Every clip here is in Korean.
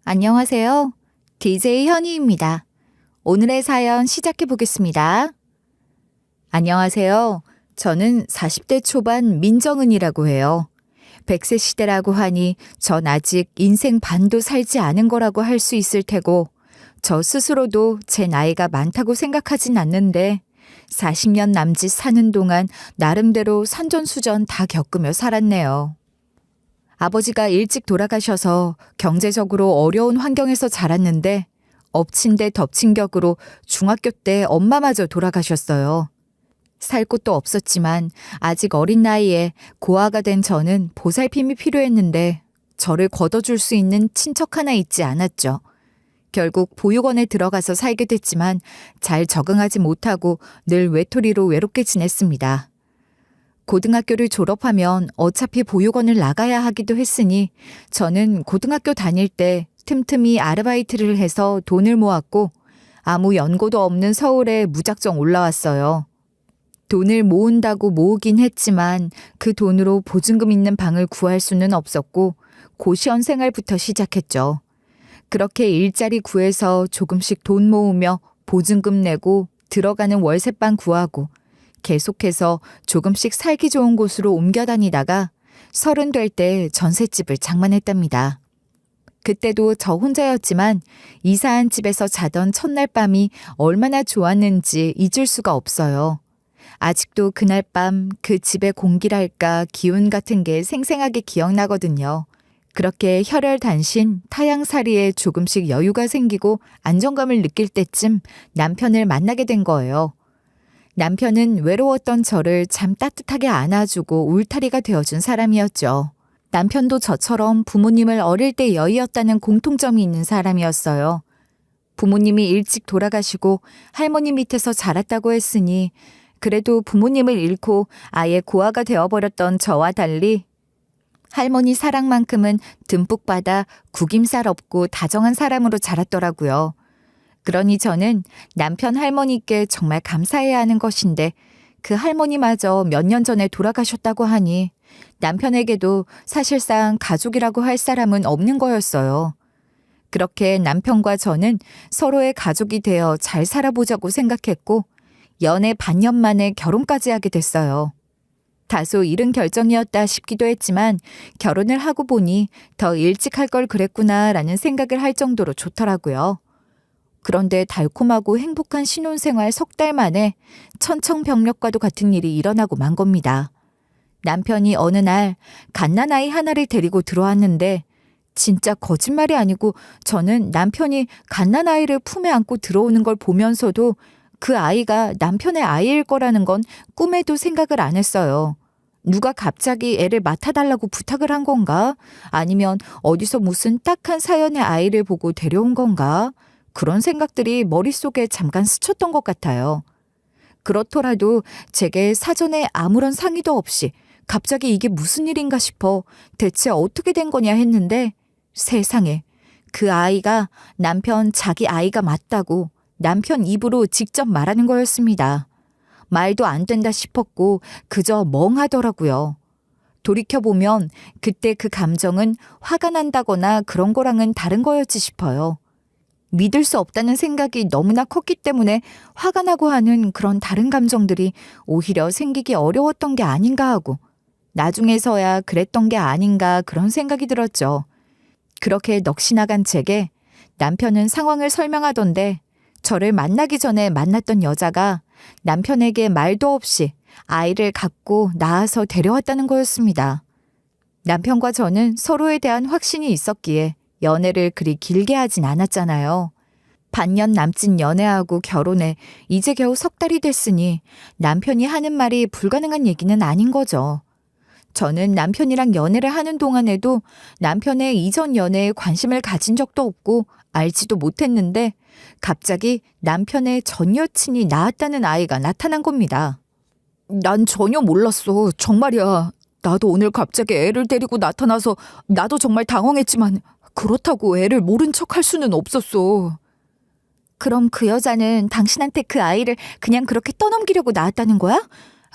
안녕하세요. DJ 현희입니다. 오늘의 사연 시작해 보겠습니다. 안녕하세요. 저는 40대 초반 민정은이라고 해요. 100세 시대라고 하니 전 아직 인생 반도 살지 않은 거라고 할 수 있을 테고 저 스스로도 제 나이가 많다고 생각하진 않는데 40년 남짓 사는 동안 나름대로 산전수전 다 겪으며 살았네요. 아버지가 일찍 돌아가셔서 경제적으로 어려운 환경에서 자랐는데 엎친 데 덮친 격으로 중학교 때 엄마마저 돌아가셨어요. 살 곳도 없었지만 아직 어린 나이에 고아가 된 저는 보살핌이 필요했는데 저를 걷어줄 수 있는 친척 하나 있지 않았죠. 결국 보육원에 들어가서 살게 됐지만 잘 적응하지 못하고 늘 외톨이로 외롭게 지냈습니다. 고등학교를 졸업하면 어차피 보육원을 나가야 하기도 했으니 저는 고등학교 다닐 때 틈틈이 아르바이트를 해서 돈을 모았고 아무 연고도 없는 서울에 무작정 올라왔어요. 돈을 모은다고 모으긴 했지만 그 돈으로 보증금 있는 방을 구할 수는 없었고 고시원 생활부터 시작했죠. 그렇게 일자리 구해서 조금씩 돈 모으며 보증금 내고 들어가는 월세방 구하고 계속해서 조금씩 살기 좋은 곳으로 옮겨 다니다가 30 될 때 전셋집을 장만했답니다. 그때도 저 혼자였지만 이사한 집에서 자던 첫날 밤이 얼마나 좋았는지 잊을 수가 없어요. 아직도 그날 밤 그 집의 공기랄까 기운 같은 게 생생하게 기억나거든요. 그렇게 혈혈단신 타향살이에 조금씩 여유가 생기고 안정감을 느낄 때쯤 남편을 만나게 된 거예요. 남편은 외로웠던 저를 참 따뜻하게 안아주고 울타리가 되어준 사람이었죠. 남편도 저처럼 부모님을 어릴 때 여의었다는 공통점이 있는 사람이었어요. 부모님이 일찍 돌아가시고 할머니 밑에서 자랐다고 했으니 그래도 부모님을 잃고 아예 고아가 되어버렸던 저와 달리 할머니 사랑만큼은 듬뿍 받아 구김살 없고 다정한 사람으로 자랐더라고요. 그러니 저는 남편 할머니께 정말 감사해야 하는 것인데 그 할머니마저 몇 년 전에 돌아가셨다고 하니 남편에게도 사실상 가족이라고 할 사람은 없는 거였어요. 그렇게 남편과 저는 서로의 가족이 되어 잘 살아보자고 생각했고 연애 반년 만에 결혼까지 하게 됐어요. 다소 이른 결정이었다 싶기도 했지만 결혼을 하고 보니 더 일찍 할 걸 그랬구나라는 생각을 할 정도로 좋더라고요. 그런데 달콤하고 행복한 신혼생활 3달 만에 천청병력과도 같은 일이 일어나고 만 겁니다. 남편이 어느 날 갓난아이 하나를 데리고 들어왔는데 진짜 거짓말이 아니고 저는 남편이 갓난아이를 품에 안고 들어오는 걸 보면서도 그 아이가 남편의 아이일 거라는 건 꿈에도 생각을 안 했어요. 누가 갑자기 애를 맡아달라고 부탁을 한 건가? 아니면 어디서 무슨 딱한 사연의 아이를 보고 데려온 건가? 그런 생각들이 머릿속에 잠깐 스쳤던 것 같아요. 그렇더라도 제게 사전에 아무런 상의도 없이 갑자기 이게 무슨 일인가 싶어 대체 어떻게 된 거냐 했는데 세상에 그 아이가 남편 자기 아이가 맞다고 남편 입으로 직접 말하는 거였습니다. 말도 안 된다 싶었고 그저 멍하더라고요. 돌이켜보면 그때 그 감정은 화가 난다거나 그런 거랑은 다른 거였지 싶어요. 믿을 수 없다는 생각이 너무나 컸기 때문에 화가 나고 하는 그런 다른 감정들이 오히려 생기기 어려웠던 게 아닌가 하고 나중에서야 그랬던 게 아닌가 그런 생각이 들었죠. 그렇게 넋이 나간 제게 남편은 상황을 설명하던데 저를 만나기 전에 만났던 여자가 남편에게 말도 없이 아이를 갖고 낳아서 데려왔다는 거였습니다. 남편과 저는 서로에 대한 확신이 있었기에 연애를 그리 길게 하진 않았잖아요. 반년 남짓 연애하고 결혼해 이제 겨우 3달이 됐으니 남편이 하는 말이 불가능한 얘기는 아닌 거죠. 저는 남편이랑 연애를 하는 동안에도 남편의 이전 연애에 관심을 가진 적도 없고 알지도 못했는데 갑자기 남편의 전 여친이 낳았다는 아이가 나타난 겁니다. 난 전혀 몰랐어. 정말이야. 나도 오늘 갑자기 애를 데리고 나타나서 나도 정말 당황했지만 그렇다고 애를 모른 척 할 수는 없었어. 그럼 그 여자는 당신한테 그 아이를 그냥 그렇게 떠넘기려고 낳았다는 거야?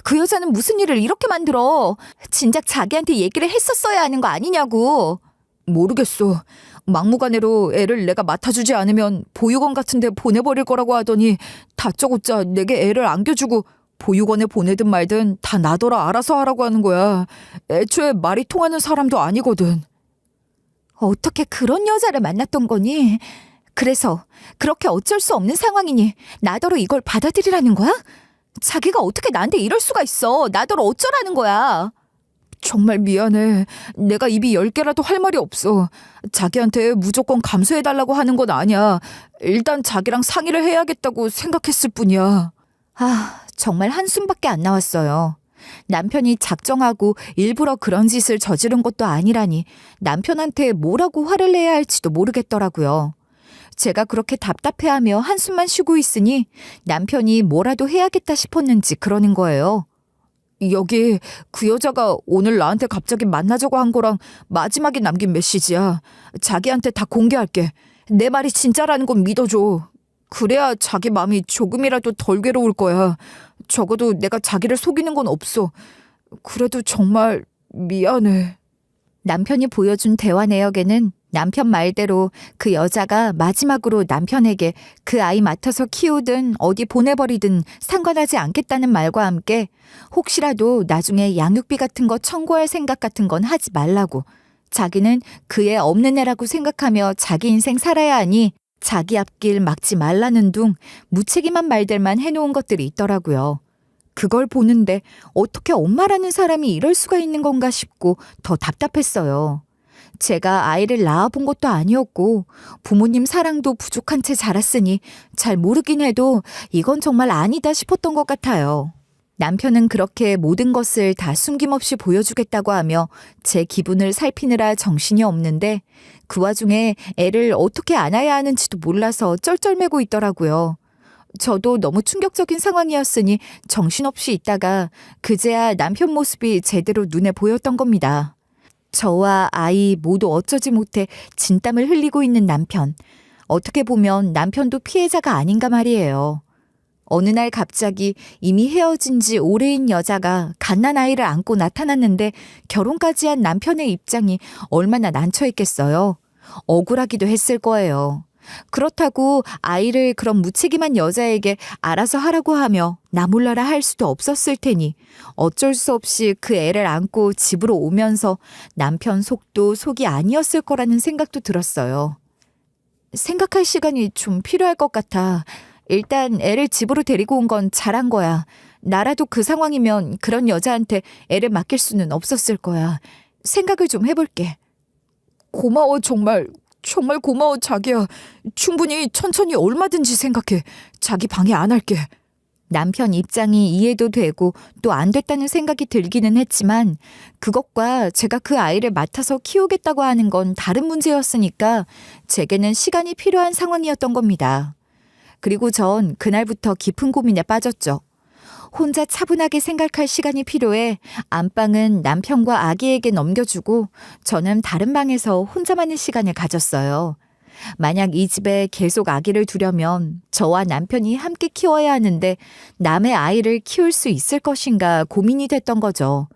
그 여자는 무슨 일을 이렇게 만들어? 진작 자기한테 얘기를 했었어야 하는 거 아니냐고. 모르겠어. 막무가내로 애를 내가 맡아주지 않으면 보육원 같은 데 보내버릴 거라고 하더니 다짜고짜 내게 애를 안겨주고 보육원에 보내든 말든 다 나더러 알아서 하라고 하는 거야. 애초에 말이 통하는 사람도 아니거든. 어떻게 그런 여자를 만났던 거니? 그래서 그렇게 어쩔 수 없는 상황이니 나더러 이걸 받아들이라는 거야? 자기가 어떻게 나한테 이럴 수가 있어. 나더러 어쩌라는 거야. 정말 미안해. 내가 입이 10개라도 할 말이 없어. 자기한테 무조건 감수해달라고 하는 건 아니야. 일단 자기랑 상의를 해야겠다고 생각했을 뿐이야. 정말 한숨밖에 안 나왔어요. 남편이 작정하고 일부러 그런 짓을 저지른 것도 아니라니 남편한테 뭐라고 화를 내야 할지도 모르겠더라고요. 제가 그렇게 답답해하며 한숨만 쉬고 있으니 남편이 뭐라도 해야겠다 싶었는지 그러는 거예요. 여기 그 여자가 오늘 나한테 갑자기 만나자고 한 거랑 마지막에 남긴 메시지야. 자기한테 다 공개할게. 내 말이 진짜라는 건 믿어줘. 그래야 자기 마음이 조금이라도 덜 괴로울 거야. 적어도 내가 자기를 속이는 건 없어. 그래도 정말 미안해. 남편이 보여준 대화 내역에는 남편 말대로 그 여자가 마지막으로 남편에게 그 아이 맡아서 키우든 어디 보내버리든 상관하지 않겠다는 말과 함께 혹시라도 나중에 양육비 같은 거 청구할 생각 같은 건 하지 말라고, 자기는 그 애 없는 애라고 생각하며 자기 인생 살아야 하니 자기 앞길 막지 말라는 둥 무책임한 말들만 해놓은 것들이 있더라고요. 그걸 보는데 어떻게 엄마라는 사람이 이럴 수가 있는 건가 싶고 더 답답했어요. 제가 아이를 낳아본 것도 아니었고 부모님 사랑도 부족한 채 자랐으니 잘 모르긴 해도 이건 정말 아니다 싶었던 것 같아요. 남편은 그렇게 모든 것을 다 숨김없이 보여주겠다고 하며 제 기분을 살피느라 정신이 없는데 그 와중에 애를 어떻게 안아야 하는지도 몰라서 쩔쩔매고 있더라고요. 저도 너무 충격적인 상황이었으니 정신없이 있다가 그제야 남편 모습이 제대로 눈에 보였던 겁니다. 저와 아이 모두 어쩌지 못해 진땀을 흘리고 있는 남편. 어떻게 보면 남편도 피해자가 아닌가 말이에요. 어느 날 갑자기 이미 헤어진 지 오래인 여자가 갓난아이를 안고 나타났는데 결혼까지 한 남편의 입장이 얼마나 난처했겠어요. 억울하기도 했을 거예요. 그렇다고 아이를 그런 무책임한 여자에게 알아서 하라고 하며 나 몰라라 할 수도 없었을 테니 어쩔 수 없이 그 애를 안고 집으로 오면서 남편 속도 속이 아니었을 거라는 생각도 들었어요. 생각할 시간이 좀 필요할 것 같아. 일단 애를 집으로 데리고 온 건 잘한 거야. 나라도 그 상황이면 그런 여자한테 애를 맡길 수는 없었을 거야. 생각을 좀 해볼게. 고마워, 정말 고마워, 자기야. 충분히 천천히 얼마든지 생각해. 자기 방해 안 할게. 남편 입장이 이해도 되고 또 안 됐다는 생각이 들기는 했지만 그것과 제가 그 아이를 맡아서 키우겠다고 하는 건 다른 문제였으니까 제게는 시간이 필요한 상황이었던 겁니다. 그리고 전 그날부터 깊은 고민에 빠졌죠. 혼자 차분하게 생각할 시간이 필요해 안방은 남편과 아기에게 넘겨주고 저는 다른 방에서 혼자만의 시간을 가졌어요. 만약 이 집에 계속 아기를 두려면 저와 남편이 함께 키워야 하는데 남의 아이를 키울 수 있을 것인가 고민이 됐던 거죠.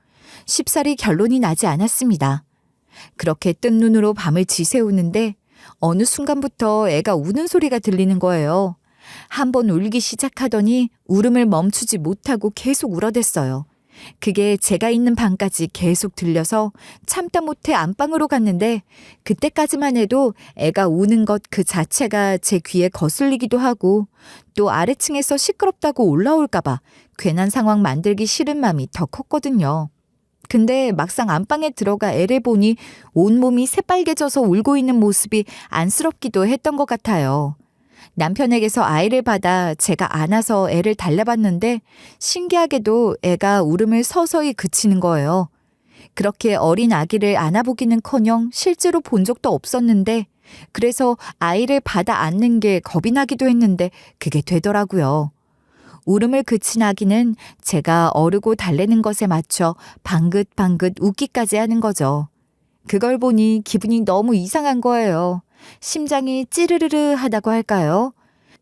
쉽사리 결론이 나지 않았습니다. 그렇게 뜬 눈으로 밤을 지새우는데 어느 순간부터 애가 우는 소리가 들리는 거예요. 한번 울기 시작하더니 울음을 멈추지 못하고 계속 울어댔어요. 그게 제가 있는 방까지 계속 들려서 참다 못해 안방으로 갔는데 그때까지만 해도 애가 우는 것 그 자체가 제 귀에 거슬리기도 하고 또 아래층에서 시끄럽다고 올라올까봐 괜한 상황 만들기 싫은 마음이 더 컸거든요. 근데 막상 안방에 들어가 애를 보니 온몸이 새빨개져서 울고 있는 모습이 안쓰럽기도 했던 것 같아요. 남편에게서 아이를 받아 제가 안아서 애를 달래봤는데 신기하게도 애가 울음을 서서히 그치는 거예요. 그렇게 어린 아기를 안아보기는커녕 실제로 본 적도 없었는데 그래서 아이를 받아 안는 게 겁이 나기도 했는데 그게 되더라고요. 울음을 그친 아기는 제가 어르고 달래는 것에 맞춰 방긋방긋 웃기까지 하는 거죠. 그걸 보니 기분이 너무 이상한 거예요. 심장이 찌르르르 하다고 할까요?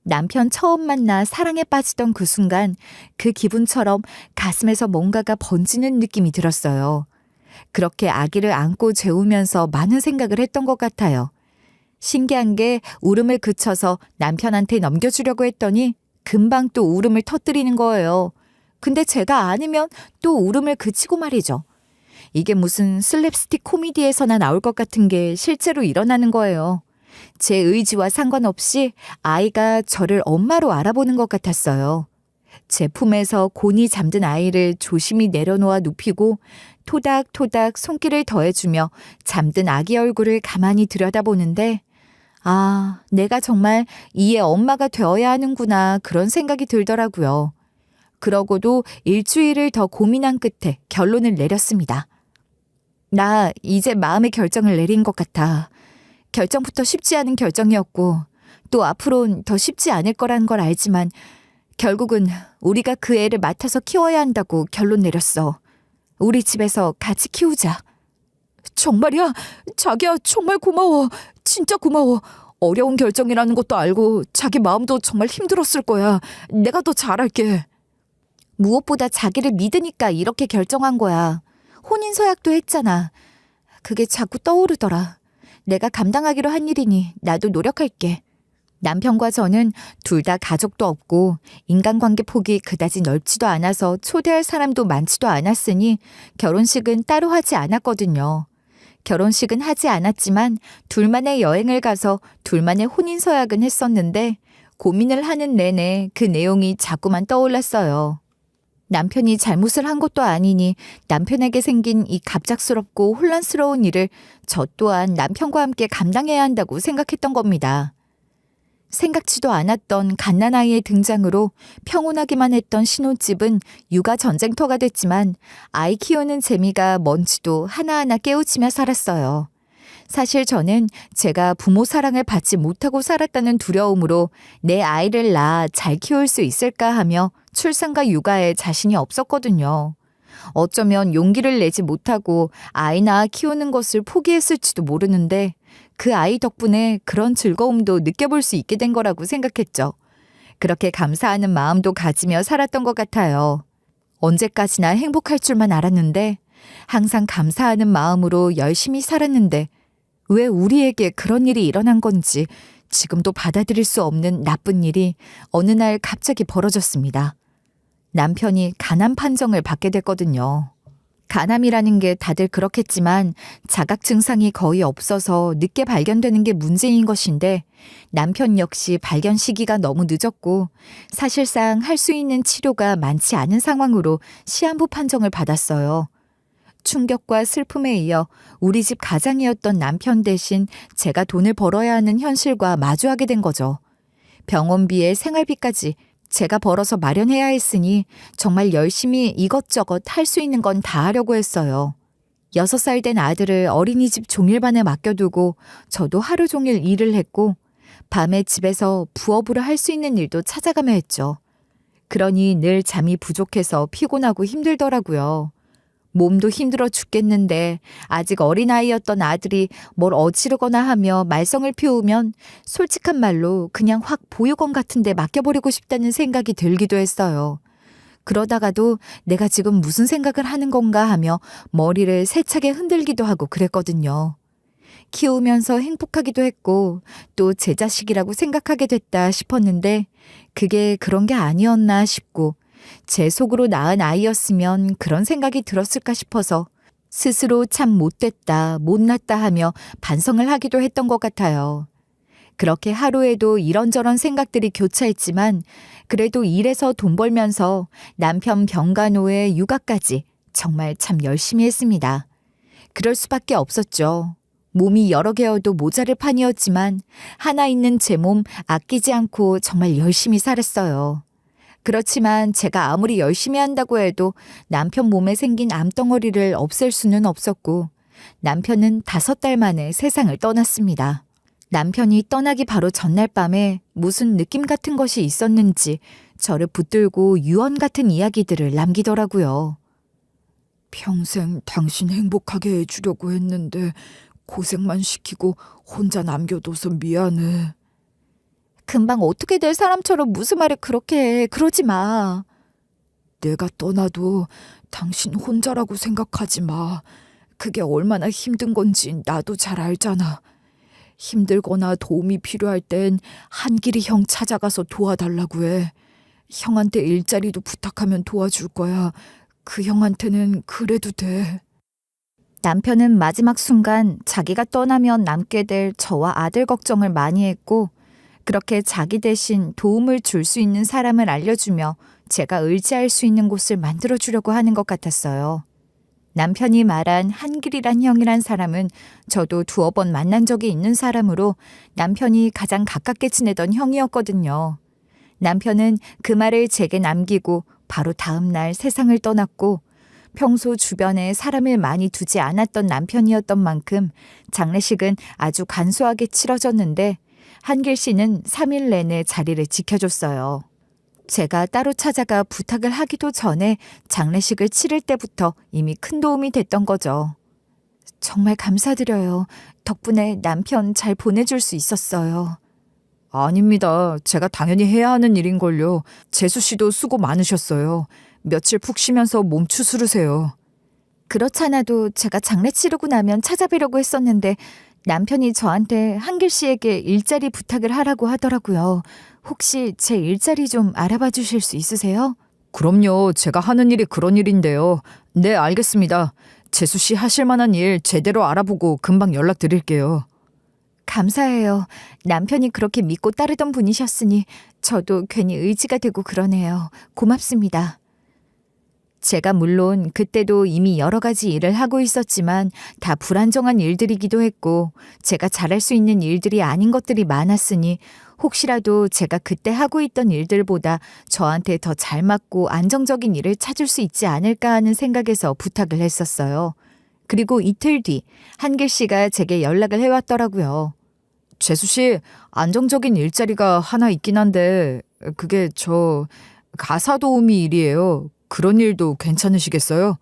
남편 처음 만나 사랑에 빠지던 그 순간 그 기분처럼 가슴에서 뭔가가 번지는 느낌이 들었어요. 그렇게 아기를 안고 재우면서 많은 생각을 했던 것 같아요. 신기한 게 울음을 그쳐서 남편한테 넘겨주려고 했더니 금방 또 울음을 터뜨리는 거예요. 근데 제가 아니면 또 울음을 그치고 말이죠. 이게 무슨 슬랩스틱 코미디에서나 나올 것 같은 게 실제로 일어나는 거예요. 제 의지와 상관없이 아이가 저를 엄마로 알아보는 것 같았어요. 제 품에서 곤히 잠든 아이를 조심히 내려놓아 눕히고 토닥토닥 손길을 더해주며 잠든 아기 얼굴을 가만히 들여다보는데 아, 내가 정말 이의 엄마가 되어야 하는구나 그런 생각이 들더라고요. 그러고도 일주일을 더 고민한 끝에 결론을 내렸습니다. 나 이제 마음의 결정을 내린 것 같아. 결정부터 쉽지 않은 결정이었고 또 앞으론 더 쉽지 않을 거란 걸 알지만 결국은 우리가 그 애를 맡아서 키워야 한다고 결론 내렸어. 우리 집에서 같이 키우자. 정말이야? 자기야 정말 고마워. 진짜 고마워. 어려운 결정이라는 것도 알고 자기 마음도 정말 힘들었을 거야. 내가 더 잘할게. 무엇보다 자기를 믿으니까 이렇게 결정한 거야. 혼인서약도 했잖아. 그게 자꾸 떠오르더라. 내가 감당하기로 한 일이니 나도 노력할게. 남편과 저는 둘 다 가족도 없고 인간관계 폭이 그다지 넓지도 않아서 초대할 사람도 많지도 않았으니 결혼식은 따로 하지 않았거든요. 결혼식은 하지 않았지만 둘만의 여행을 가서 둘만의 혼인서약은 했었는데 고민을 하는 내내 그 내용이 자꾸만 떠올랐어요. 남편이 잘못을 한 것도 아니니 남편에게 생긴 이 갑작스럽고 혼란스러운 일을 저 또한 남편과 함께 감당해야 한다고 생각했던 겁니다. 생각지도 않았던 갓난아이의 등장으로 평온하기만 했던 신혼집은 육아 전쟁터가 됐지만 아이 키우는 재미가 뭔지도 하나하나 깨우치며 살았어요. 사실 저는 제가 부모 사랑을 받지 못하고 살았다는 두려움으로 내 아이를 낳아 잘 키울 수 있을까 하며 출산과 육아에 자신이 없었거든요. 어쩌면 용기를 내지 못하고 아이 낳아 키우는 것을 포기했을지도 모르는데 그 아이 덕분에 그런 즐거움도 느껴볼 수 있게 된 거라고 생각했죠. 그렇게 감사하는 마음도 가지며 살았던 것 같아요. 언제까지나 행복할 줄만 알았는데 항상 감사하는 마음으로 열심히 살았는데 왜 우리에게 그런 일이 일어난 건지 지금도 받아들일 수 없는 나쁜 일이 어느 날 갑자기 벌어졌습니다. 남편이 간암 판정을 받게 됐거든요. 간암이라는 게 다들 그렇겠지만 자각 증상이 거의 없어서 늦게 발견되는 게 문제인 것인데 남편 역시 발견 시기가 너무 늦었고 사실상 할 수 있는 치료가 많지 않은 상황으로 시한부 판정을 받았어요. 충격과 슬픔에 이어 우리 집 가장이었던 남편 대신 제가 돈을 벌어야 하는 현실과 마주하게 된 거죠. 병원비에 생활비까지 제가 벌어서 마련해야 했으니 정말 열심히 이것저것 할 수 있는 건 다 하려고 했어요. 6살 된 아들을 어린이집 종일반에 맡겨두고 저도 하루 종일 일을 했고 밤에 집에서 부업으로 할 수 있는 일도 찾아가며 했죠. 그러니 늘 잠이 부족해서 피곤하고 힘들더라고요. 몸도 힘들어 죽겠는데 아직 어린아이였던 아들이 뭘 어지르거나 하며 말썽을 피우면 솔직한 말로 그냥 확 보육원 같은 데 맡겨버리고 싶다는 생각이 들기도 했어요. 그러다가도 내가 지금 무슨 생각을 하는 건가 하며 머리를 세차게 흔들기도 하고 그랬거든요. 키우면서 행복하기도 했고 또 제 자식이라고 생각하게 됐다 싶었는데 그게 그런 게 아니었나 싶고 제 속으로 낳은 아이였으면 그런 생각이 들었을까 싶어서 스스로 참 못됐다, 못났다 하며 반성을 하기도 했던 것 같아요. 그렇게 하루에도 이런저런 생각들이 교차했지만 그래도 일해서 돈 벌면서 남편 병간호에 육아까지 정말 참 열심히 했습니다. 그럴 수밖에 없었죠. 몸이 여러 개여도 모자를 판이었지만 하나 있는 제 몸 아끼지 않고 정말 열심히 살았어요. 그렇지만 제가 아무리 열심히 한다고 해도 남편 몸에 생긴 암덩어리를 없앨 수는 없었고 남편은 5달 만에 세상을 떠났습니다. 남편이 떠나기 바로 전날 밤에 무슨 느낌 같은 것이 있었는지 저를 붙들고 유언 같은 이야기들을 남기더라고요. 평생 당신 행복하게 해주려고 했는데 고생만 시키고 혼자 남겨둬서 미안해. 금방 어떻게 될 사람처럼 무슨 말을 그렇게 해. 그러지 마. 내가 떠나도 당신 혼자라고 생각하지 마. 그게 얼마나 힘든 건지 나도 잘 알잖아. 힘들거나 도움이 필요할 땐 한길이 형 찾아가서 도와달라고 해. 형한테 일자리도 부탁하면 도와줄 거야. 그 형한테는 그래도 돼. 남편은 마지막 순간 자기가 떠나면 남게 될 저와 아들 걱정을 많이 했고, 그렇게 자기 대신 도움을 줄 수 있는 사람을 알려주며 제가 의지할 수 있는 곳을 만들어주려고 하는 것 같았어요. 남편이 말한 한길이란 형이란 사람은 저도 두어 번 만난 적이 있는 사람으로 남편이 가장 가깝게 지내던 형이었거든요. 남편은 그 말을 제게 남기고 바로 다음 날 세상을 떠났고, 평소 주변에 사람을 많이 두지 않았던 남편이었던 만큼 장례식은 아주 간소하게 치러졌는데 한길 씨는 3일 내내 자리를 지켜줬어요. 제가 따로 찾아가 부탁을 하기도 전에 장례식을 치를 때부터 이미 큰 도움이 됐던 거죠. 정말 감사드려요. 덕분에 남편 잘 보내줄 수 있었어요. 아닙니다. 제가 당연히 해야 하는 일인걸요. 재수 씨도 수고 많으셨어요. 며칠 푹 쉬면서 몸 추스르세요. 그렇잖아도 제가 장례 치르고 나면 찾아뵈려고 했었는데 남편이 저한테 한길 씨에게 일자리 부탁을 하라고 하더라고요. 혹시 제 일자리 좀 알아봐 주실 수 있으세요? 그럼요. 제가 하는 일이 그런 일인데요. 네, 알겠습니다. 재수 씨 하실 만한 일 제대로 알아보고 금방 연락드릴게요. 감사해요. 남편이 그렇게 믿고 따르던 분이셨으니 저도 괜히 의지가 되고 그러네요. 고맙습니다. 제가 물론 그때도 이미 여러 가지 일을 하고 있었지만 다 불안정한 일들이기도 했고 제가 잘할 수 있는 일들이 아닌 것들이 많았으니 혹시라도 제가 그때 하고 있던 일들보다 저한테 더 잘 맞고 안정적인 일을 찾을 수 있지 않을까 하는 생각에서 부탁을 했었어요. 그리고 이틀 뒤 한길 씨가 제게 연락을 해왔더라고요. 재수 씨, 안정적인 일자리가 하나 있긴 한데 그게 가사 도우미 일이에요. 그런 일도 괜찮으시겠어요?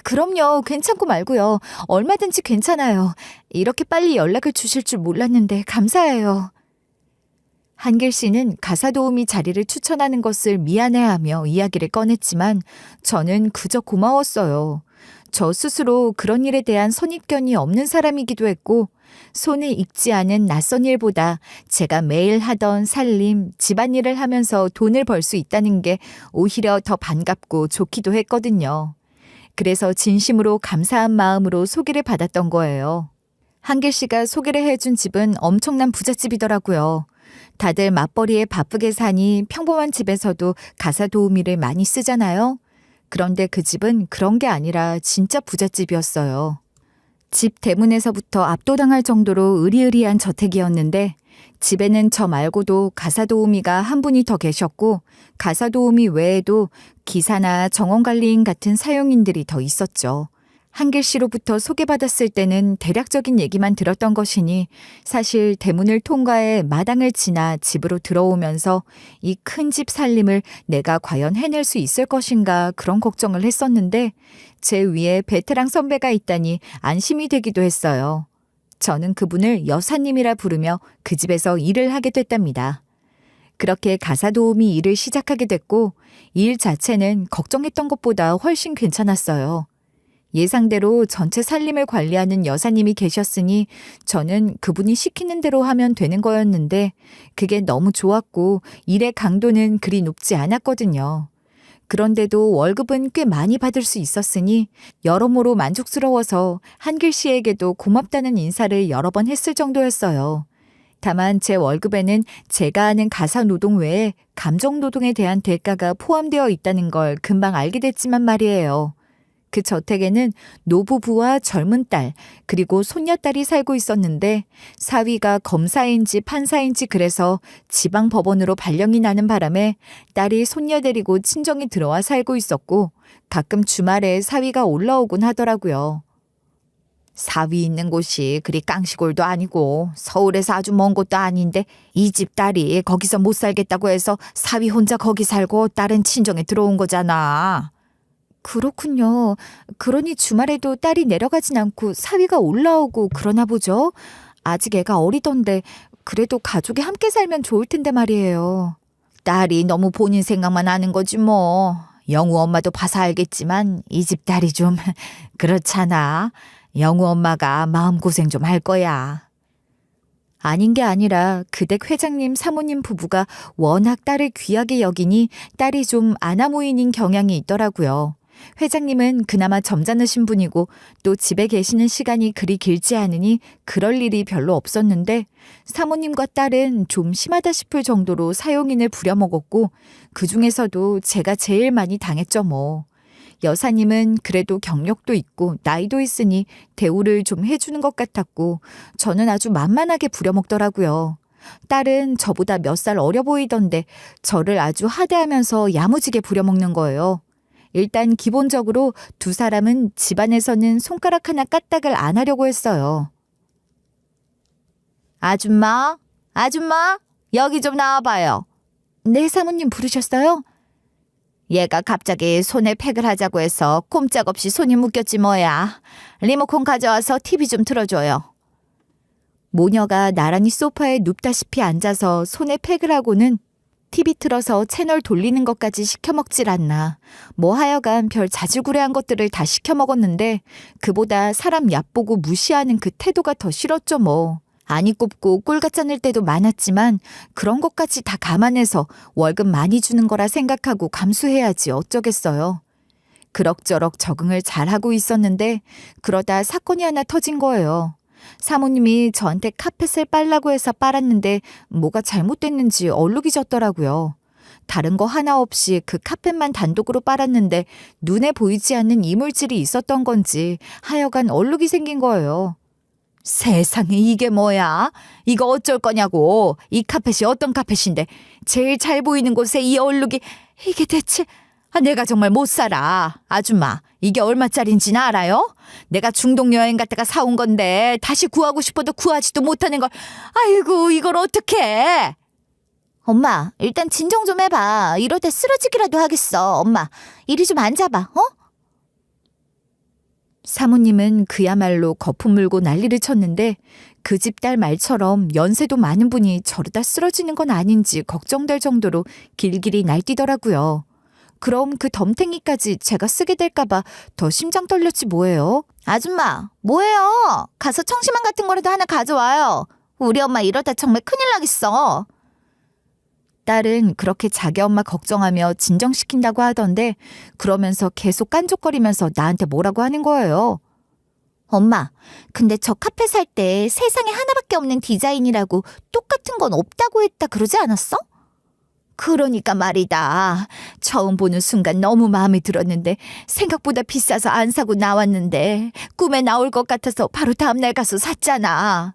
그럼요. 괜찮고 말고요. 얼마든지 괜찮아요. 이렇게 빨리 연락을 주실 줄 몰랐는데 감사해요. 한길 씨는 가사 도우미 자리를 추천하는 것을 미안해하며 이야기를 꺼냈지만 저는 그저 고마웠어요. 저 스스로 그런 일에 대한 선입견이 없는 사람이기도 했고 손을 익지 않은 낯선 일보다 제가 매일 하던 살림, 집안일을 하면서 돈을 벌 수 있다는 게 오히려 더 반갑고 좋기도 했거든요. 그래서 진심으로 감사한 마음으로 소개를 받았던 거예요. 한길 씨가 소개를 해준 집은 엄청난 부잣집이더라고요. 다들 맞벌이에 바쁘게 사니 평범한 집에서도 가사 도우미를 많이 쓰잖아요. 그런데 그 집은 그런 게 아니라 진짜 부잣집이었어요. 집 대문에서부터 압도당할 정도로 으리으리한 저택이었는데 집에는 저 말고도 가사도우미가 한 분이 더 계셨고 가사도우미 외에도 기사나 정원관리인 같은 사용인들이 더 있었죠. 한길 씨로부터 소개받았을 때는 대략적인 얘기만 들었던 것이니 사실 대문을 통과해 마당을 지나 집으로 들어오면서 이 큰 집 살림을 내가 과연 해낼 수 있을 것인가 그런 걱정을 했었는데 제 위에 베테랑 선배가 있다니 안심이 되기도 했어요. 저는 그분을 여사님이라 부르며 그 집에서 일을 하게 됐답니다. 그렇게 가사도우미 일을 시작하게 됐고 일 자체는 걱정했던 것보다 훨씬 괜찮았어요. 예상대로 전체 살림을 관리하는 여사님이 계셨으니 저는 그분이 시키는 대로 하면 되는 거였는데 그게 너무 좋았고 일의 강도는 그리 높지 않았거든요. 그런데도 월급은 꽤 많이 받을 수 있었으니 여러모로 만족스러워서 한길 씨에게도 고맙다는 인사를 여러 번 했을 정도였어요. 다만 제 월급에는 제가 하는 가사 노동 외에 감정 노동에 대한 대가가 포함되어 있다는 걸 금방 알게 됐지만 말이에요. 그 저택에는 노부부와 젊은 딸 그리고 손녀딸이 살고 있었는데 사위가 검사인지 판사인지 그래서 지방법원으로 발령이 나는 바람에 딸이 손녀 데리고 친정에 들어와 살고 있었고 가끔 주말에 사위가 올라오곤 하더라고요. 사위 있는 곳이 그리 깡시골도 아니고 서울에서 아주 먼 곳도 아닌데 이 집 딸이 거기서 못 살겠다고 해서 사위 혼자 거기 살고 딸은 친정에 들어온 거잖아. 그렇군요. 그러니 주말에도 딸이 내려가진 않고 사위가 올라오고 그러나 보죠. 아직 애가 어리던데 그래도 가족이 함께 살면 좋을 텐데 말이에요. 딸이 너무 본인 생각만 하는 거지 뭐. 영우 엄마도 봐서 알겠지만 이 집 딸이 좀 그렇잖아. 영우 엄마가 마음고생 좀 할 거야. 아닌 게 아니라 그 댁 회장님 사모님 부부가 워낙 딸을 귀하게 여기니 딸이 좀 아나무인인 경향이 있더라고요. 회장님은 그나마 점잖으신 분이고 또 집에 계시는 시간이 그리 길지 않으니 그럴 일이 별로 없었는데 사모님과 딸은 좀 심하다 싶을 정도로 사용인을 부려먹었고 그중에서도 제가 제일 많이 당했죠 뭐. 여사님은 그래도 경력도 있고 나이도 있으니 대우를 좀 해주는 것 같았고 저는 아주 만만하게 부려먹더라고요. 딸은 저보다 몇 살 어려 보이던데 저를 아주 하대하면서 야무지게 부려먹는 거예요. 일단 기본적으로 두 사람은 집안에서는 손가락 하나 까딱을 안 하려고 했어요. 아줌마, 아줌마, 여기 좀 나와봐요. 네, 사모님 부르셨어요? 얘가 갑자기 손에 팩을 하자고 해서 꼼짝없이 손이 묶였지 뭐야. 리모컨 가져와서 TV 좀 틀어줘요. 모녀가 나란히 소파에 눕다시피 앉아서 손에 팩을 하고는 TV 틀어서 채널 돌리는 것까지 시켜먹질 않나. 뭐 하여간 별 자질구레한 것들을 다 시켜먹었는데 그보다 사람 얕보고 무시하는 그 태도가 더 싫었죠 뭐. 안이 꼽고 꼴같 않을 때도 많았지만 그런 것까지 다 감안해서 월급 많이 주는 거라 생각하고 감수해야지 어쩌겠어요. 그럭저럭 적응을 잘하고 있었는데 그러다 사건이 하나 터진 거예요. 사모님이 저한테 카펫을 빨라고 해서 빨았는데 뭐가 잘못됐는지 얼룩이 졌더라고요. 다른 거 하나 없이 그 카펫만 단독으로 빨았는데 눈에 보이지 않는 이물질이 있었던 건지 하여간 얼룩이 생긴 거예요. 세상에 이게 뭐야? 이거 어쩔 거냐고. 이 카펫이 어떤 카펫인데 제일 잘 보이는 곳에 이 얼룩이 이게 대체 내가 정말 못 살아. 아줌마 이게 얼마짜린지는 알아요? 내가 중동 여행 갔다가 사온 건데 다시 구하고 싶어도 구하지도 못하는 걸. 아이고 이걸 어떡해. 엄마 일단 진정 좀 해봐. 이러다 쓰러지기라도 하겠어. 엄마 이리 좀 앉아봐. 어? 사모님은 그야말로 거품 물고 난리를 쳤는데 그 집 딸 말처럼 연세도 많은 분이 저러다 쓰러지는 건 아닌지 걱정될 정도로 길길이 날뛰더라고요. 그럼 그 덤탱이까지 제가 쓰게 될까봐 더 심장 떨렸지 뭐예요. 아줌마 뭐예요? 가서 청심환 같은 거라도 하나 가져와요. 우리 엄마 이러다 정말 큰일 나겠어. 딸은 그렇게 자기 엄마 걱정하며 진정시킨다고 하던데 그러면서 계속 깐족거리면서 나한테 뭐라고 하는 거예요. 엄마, 근데 저 카펫 살 때 세상에 하나밖에 없는 디자인이라고 똑같은 건 없다고 했다 그러지 않았어? 그러니까 말이다. 처음 보는 순간 너무 마음에 들었는데 생각보다 비싸서 안 사고 나왔는데 꿈에 나올 것 같아서 바로 다음날 가서 샀잖아.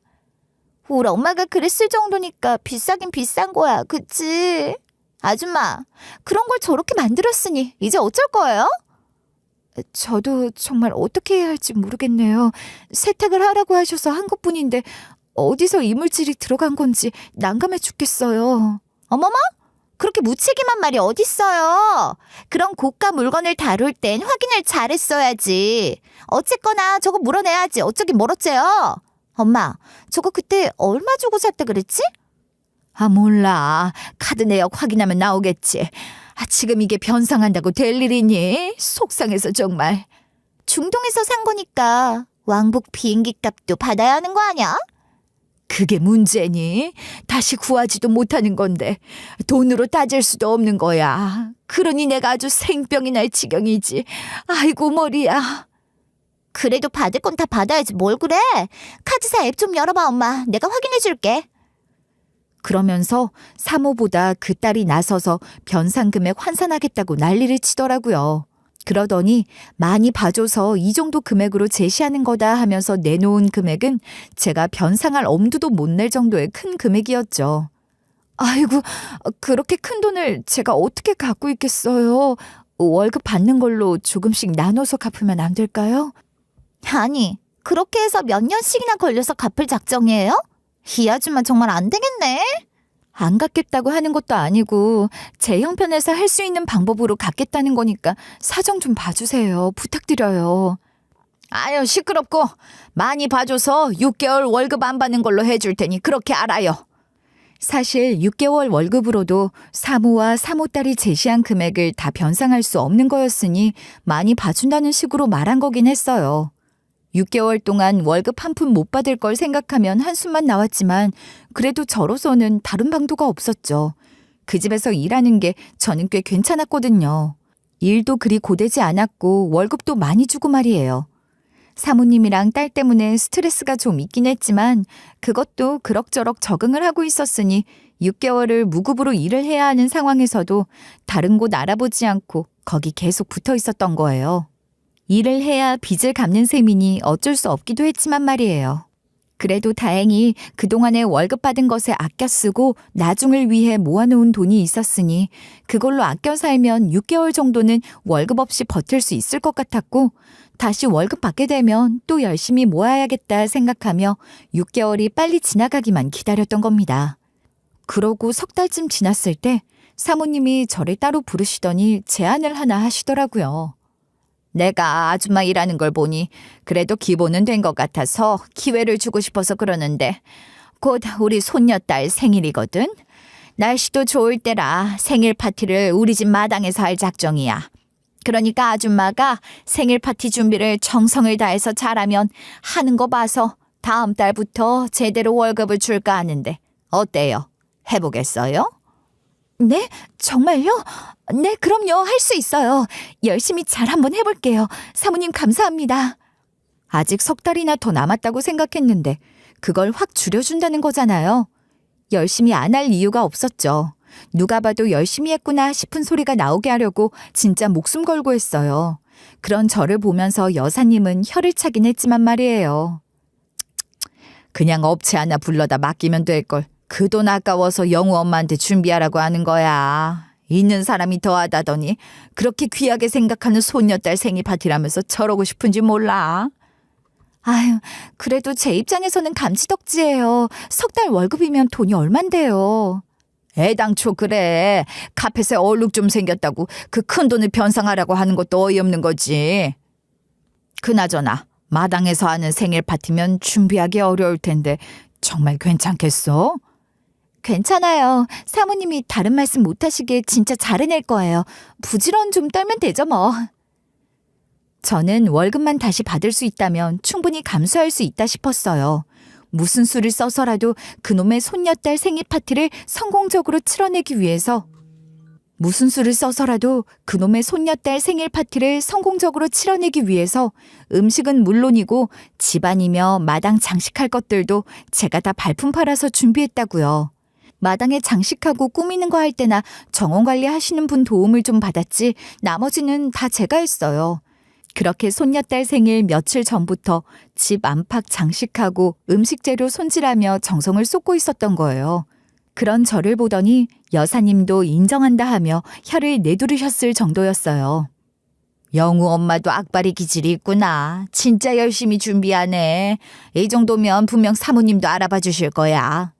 우리 엄마가 그랬을 정도니까 비싸긴 비싼 거야. 그치? 아줌마, 그런 걸 저렇게 만들었으니 이제 어쩔 거예요? 저도 정말 어떻게 해야 할지 모르겠네요. 세탁을 하라고 하셔서 한 것뿐인데 어디서 이물질이 들어간 건지 난감해 죽겠어요. 어머머? 그렇게 무책임한 말이 어딨어요. 그런 고가 물건을 다룰 땐 확인을 잘했어야지. 어쨌거나 저거 물어내야지. 어쩌긴 뭘 어째요. 엄마, 저거 그때 얼마 주고 샀다 그랬지? 몰라. 카드 내역 확인하면 나오겠지. 지금 이게 변상한다고 될 일이니? 속상해서 정말. 중동에서 산 거니까 왕복 비행기 값도 받아야 하는 거 아니야? 그게 문제니? 다시 구하지도 못하는 건데 돈으로 따질 수도 없는 거야. 그러니 내가 아주 생병이 날 지경이지. 아이고 머리야. 그래도 받을 건 다 받아야지 뭘 그래. 카드사 앱 좀 열어봐 엄마. 내가 확인해 줄게. 그러면서 사모보다 그 딸이 나서서 변상금액 환산하겠다고 난리를 치더라고요. 그러더니 많이 봐줘서 이 정도 금액으로 제시하는 거다 하면서 내놓은 금액은 제가 변상할 엄두도 못 낼 정도의 큰 금액이었죠. 아이고 그렇게 큰 돈을 제가 어떻게 갖고 있겠어요. 월급 받는 걸로 조금씩 나눠서 갚으면 안 될까요? 아니 그렇게 해서 몇 년씩이나 걸려서 갚을 작정이에요? 이 아줌마 정말 안 되겠네. 안 갚겠다고 하는 것도 아니고 제 형편에서 할 수 있는 방법으로 갚겠다는 거니까 사정 좀 봐주세요. 부탁드려요. 아유 시끄럽고 많이 봐줘서 6개월 월급 안 받는 걸로 해줄 테니 그렇게 알아요. 사실 6개월 월급으로도 사모와 사모딸이 제시한 금액을 다 변상할 수 없는 거였으니 많이 봐준다는 식으로 말한 거긴 했어요. 6개월 동안 월급 한 푼 못 받을 걸 생각하면 한숨만 나왔지만 그래도 저로서는 다른 방도가 없었죠. 그 집에서 일하는 게 저는 꽤 괜찮았거든요. 일도 그리 고되지 않았고 월급도 많이 주고 말이에요. 사모님이랑 딸 때문에 스트레스가 좀 있긴 했지만 그것도 그럭저럭 적응을 하고 있었으니 6개월을 무급으로 일을 해야 하는 상황에서도 다른 곳 알아보지 않고 거기 계속 붙어 있었던 거예요. 일을 해야 빚을 갚는 셈이니 어쩔 수 없기도 했지만 말이에요. 그래도 다행히 그동안에 월급 받은 것에 아껴 쓰고 나중을 위해 모아놓은 돈이 있었으니 그걸로 아껴 살면 6개월 정도는 월급 없이 버틸 수 있을 것 같았고 다시 월급 받게 되면 또 열심히 모아야겠다 생각하며 6개월이 빨리 지나가기만 기다렸던 겁니다. 그러고 석 달쯤 지났을 때 사모님이 저를 따로 부르시더니 제안을 하나 하시더라고요. 내가 아줌마 일하는 걸 보니 그래도 기본은 된 것 같아서 기회를 주고 싶어서 그러는데 곧 우리 손녀딸 생일이거든. 날씨도 좋을 때라 생일 파티를 우리 집 마당에서 할 작정이야. 그러니까 아줌마가 생일 파티 준비를 정성을 다해서 잘하면 하는 거 봐서 다음 달부터 제대로 월급을 줄까 하는데 어때요? 해보겠어요? 네? 정말요? 네, 그럼요. 할 수 있어요. 열심히 잘 한번 해볼게요. 사모님 감사합니다. 아직 석 달이나 더 남았다고 생각했는데 그걸 확 줄여준다는 거잖아요. 열심히 안 할 이유가 없었죠. 누가 봐도 열심히 했구나 싶은 소리가 나오게 하려고 진짜 목숨 걸고 했어요. 그런 저를 보면서 여사님은 혀를 차긴 했지만 말이에요. 그냥 업체 하나 불러다 맡기면 될걸. 그 돈 아까워서 영우 엄마한테 준비하라고 하는 거야. 있는 사람이 더하다더니 그렇게 귀하게 생각하는 손녀딸 생일 파티라면서 저러고 싶은지 몰라. 아유, 그래도 제 입장에서는 감지덕지예요. 석 달 월급이면 돈이 얼만데요. 애당초 그래. 카펫에 얼룩 좀 생겼다고 그 큰 돈을 변상하라고 하는 것도 어이없는 거지. 그나저나 마당에서 하는 생일 파티면 준비하기 어려울 텐데 정말 괜찮겠어? 괜찮아요. 사모님이 다른 말씀 못하시게 진짜 잘해낼 거예요. 부지런 좀 떨면 되죠 뭐. 저는 월급만 다시 받을 수 있다면 충분히 감수할 수 있다 싶었어요. 무슨 수를 써서라도 그놈의 손녀딸 생일 파티를 성공적으로 치러내기 위해서 음식은 물론이고 집안이며 마당 장식할 것들도 제가 다 발품 팔아서 준비했다고요. 마당에 장식하고 꾸미는 거 할 때나 정원 관리하시는 분 도움을 좀 받았지 나머지는 다 제가 했어요. 그렇게 손녀딸 생일 며칠 전부터 집 안팎 장식하고 음식 재료 손질하며 정성을 쏟고 있었던 거예요. 그런 저를 보더니 여사님도 인정한다 하며 혀를 내두르셨을 정도였어요. 영우 엄마도 악바리 기질이 있구나. 진짜 열심히 준비하네. 이 정도면 분명 사모님도 알아봐 주실 거야.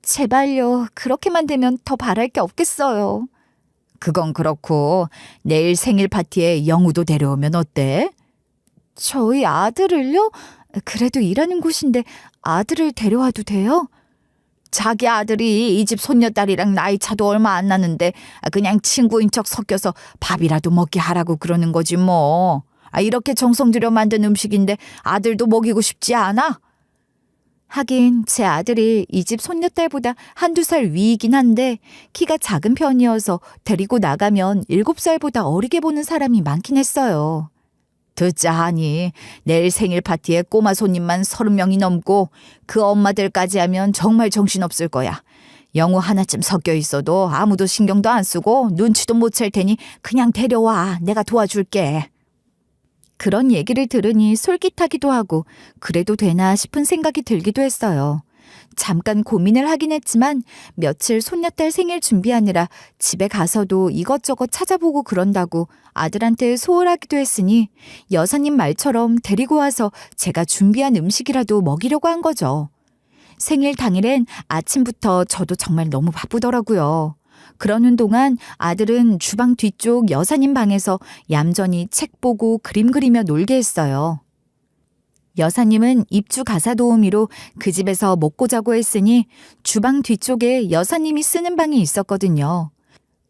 제발요. 그렇게만 되면 더 바랄 게 없겠어요. 그건 그렇고 내일 생일 파티에 영우도 데려오면 어때? 저희 아들을요? 그래도 일하는 곳인데 아들을 데려와도 돼요? 자기 아들이 이 집 손녀딸이랑 나이 차도 얼마 안 나는데 그냥 친구인 척 섞여서 밥이라도 먹게 하라고 그러는 거지 뭐. 이렇게 정성 들여 만든 음식인데 아들도 먹이고 싶지 않아? 하긴 제 아들이 이 집 손녀딸보다 한두 살 위이긴 한데 키가 작은 편이어서 데리고 나가면 7살보다 어리게 보는 사람이 많긴 했어요. 듣자 하니 내일 생일 파티에 꼬마 손님만 30명이 넘고 그 엄마들까지 하면 정말 정신없을 거야. 영우 하나쯤 섞여 있어도 아무도 신경도 안 쓰고 눈치도 못 챌 테니 그냥 데려와. 내가 도와줄게. 그런 얘기를 들으니 솔깃하기도 하고 그래도 되나 싶은 생각이 들기도 했어요. 잠깐 고민을 하긴 했지만 며칠 손녀딸 생일 준비하느라 집에 가서도 이것저것 찾아보고 그런다고 아들한테 소홀하기도 했으니 여사님 말처럼 데리고 와서 제가 준비한 음식이라도 먹이려고 한 거죠. 생일 당일엔 아침부터 저도 정말 너무 바쁘더라고요. 그러는 동안 아들은 주방 뒤쪽 여사님 방에서 얌전히 책 보고 그림 그리며 놀게 했어요. 여사님은 입주 가사 도우미로 그 집에서 먹고 자고 했으니 주방 뒤쪽에 여사님이 쓰는 방이 있었거든요.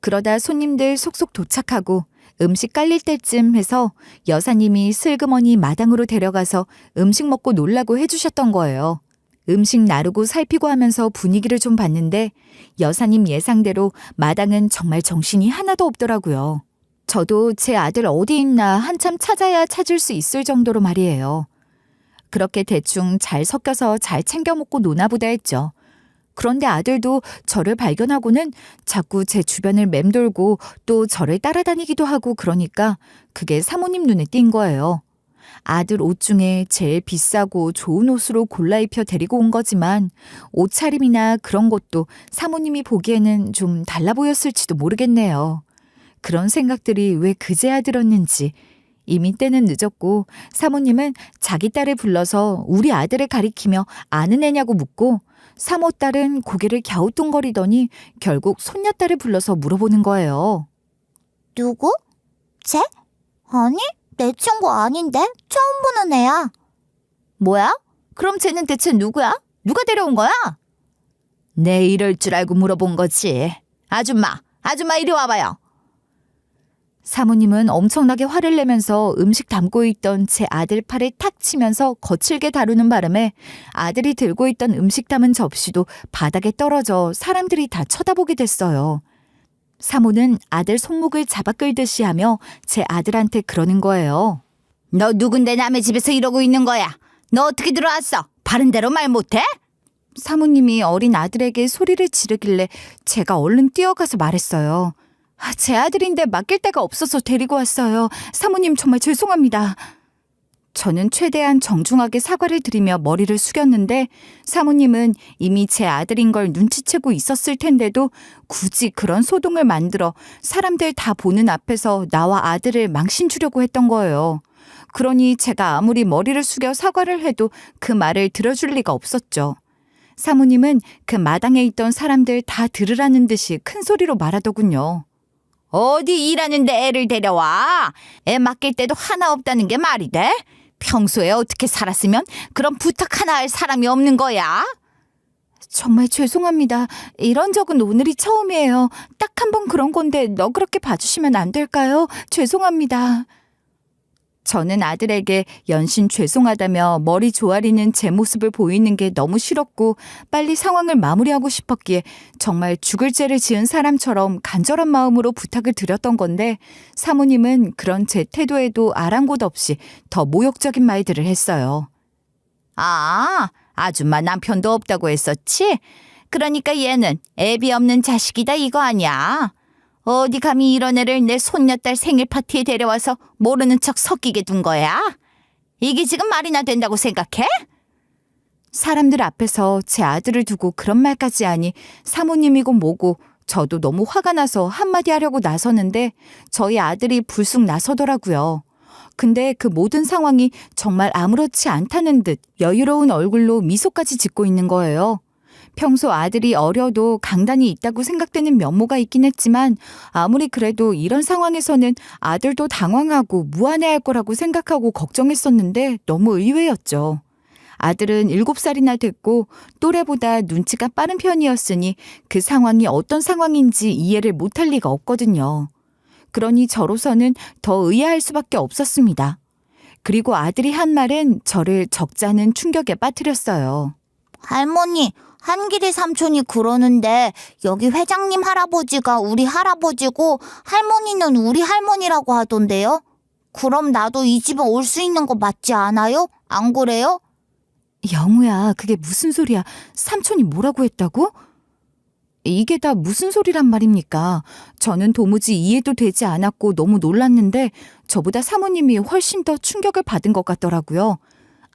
그러다 손님들 속속 도착하고 음식 깔릴 때쯤 해서 여사님이 슬그머니 마당으로 데려가서 음식 먹고 놀라고 해주셨던 거예요. 음식 나르고 살피고 하면서 분위기를 좀 봤는데 여사님 예상대로 마당은 정말 정신이 하나도 없더라고요. 저도 제 아들 어디 있나 한참 찾아야 찾을 수 있을 정도로 말이에요. 그렇게 대충 잘 섞여서 잘 챙겨 먹고 노나 보다 했죠. 그런데 아들도 저를 발견하고는 자꾸 제 주변을 맴돌고 또 저를 따라다니기도 하고 그러니까 그게 사모님 눈에 띈 거예요. 아들 옷 중에 제일 비싸고 좋은 옷으로 골라 입혀 데리고 온 거지만 옷차림이나 그런 것도 사모님이 보기에는 좀 달라 보였을지도 모르겠네요. 그런 생각들이 왜 그제야 들었는지 이미 때는 늦었고 사모님은 자기 딸을 불러서 우리 아들을 가리키며 아는 애냐고 묻고 사모 딸은 고개를 갸우뚱거리더니 결국 손녀딸을 불러서 물어보는 거예요. 누구? 쟤? 아니, 내 친구 아닌데? 처음 보는 애야. 뭐야? 그럼 쟤는 대체 누구야? 누가 데려온 거야? 내 이럴 줄 알고 물어본 거지. 아줌마 이리 와봐요. 사모님은 엄청나게 화를 내면서 음식 담고 있던 제 아들 팔을 탁 치면서 거칠게 다루는 바람에 아들이 들고 있던 음식 담은 접시도 바닥에 떨어져 사람들이 다 쳐다보게 됐어요. 사모는 아들 손목을 잡아 끌듯이 하며 제 아들한테 그러는 거예요. 너 누군데 남의 집에서 이러고 있는 거야? 너 어떻게 들어왔어? 바른 대로 말 못해? 사모님이 어린 아들에게 소리를 지르길래 제가 얼른 뛰어가서 말했어요. 제 아들인데 맡길 데가 없어서 데리고 왔어요. 사모님 정말 죄송합니다. 저는 최대한 정중하게 사과를 드리며 머리를 숙였는데 사모님은 이미 제 아들인 걸 눈치채고 있었을 텐데도 굳이 그런 소동을 만들어 사람들 다 보는 앞에서 나와 아들을 망신 주려고 했던 거예요. 그러니 제가 아무리 머리를 숙여 사과를 해도 그 말을 들어줄 리가 없었죠. 사모님은 그 마당에 있던 사람들 다 들으라는 듯이 큰 소리로 말하더군요. 어디 일하는데 애를 데려와? 애 맡길 때도 하나 없다는 게 말이 돼? 평소에 어떻게 살았으면 그런 부탁 하나 할 사람이 없는 거야? 정말 죄송합니다. 이런 적은 오늘이 처음이에요. 딱 한 번 그런 건데 너그럽게 봐주시면 안 될까요? 죄송합니다. 저는 아들에게 연신 죄송하다며 머리 조아리는 제 모습을 보이는 게 너무 싫었고 빨리 상황을 마무리하고 싶었기에 정말 죽을 죄를 지은 사람처럼 간절한 마음으로 부탁을 드렸던 건데 사모님은 그런 제 태도에도 아랑곳 없이 더 모욕적인 말들을 했어요. 아, 아줌마 남편도 없다고 했었지? 그러니까 얘는 애비 없는 자식이다 이거 아니야? 어디 감히 이런 애를 내 손녀딸 생일 파티에 데려와서 모르는 척 섞이게 둔 거야? 이게 지금 말이나 된다고 생각해? 사람들 앞에서 제 아들을 두고 그런 말까지 하니 사모님이고 뭐고 저도 너무 화가 나서 한마디 하려고 나서는데 저희 아들이 불쑥 나서더라고요. 근데 그 모든 상황이 정말 아무렇지 않다는 듯 여유로운 얼굴로 미소까지 짓고 있는 거예요. 평소 아들이 어려도 강단이 있다고 생각되는 면모가 있긴 했지만 아무리 그래도 이런 상황에서는 아들도 당황하고 무안해할 거라고 생각하고 걱정했었는데 너무 의외였죠. 아들은 7살이나 됐고 또래보다 눈치가 빠른 편이었으니 그 상황이 어떤 상황인지 이해를 못할 리가 없거든요. 그러니 저로서는 더 의아할 수밖에 없었습니다. 그리고 아들이 한 말은 저를 적잖은 충격에 빠뜨렸어요. 할머니, 한길이 삼촌이 그러는데 여기 회장님 할아버지가 우리 할아버지고 할머니는 우리 할머니라고 하던데요? 그럼 나도 이 집에 올 수 있는 거 맞지 않아요? 안 그래요? 영우야, 그게 무슨 소리야? 삼촌이 뭐라고 했다고? 이게 다 무슨 소리란 말입니까? 저는 도무지 이해도 되지 않았고 너무 놀랐는데 저보다 사모님이 훨씬 더 충격을 받은 것 같더라고요.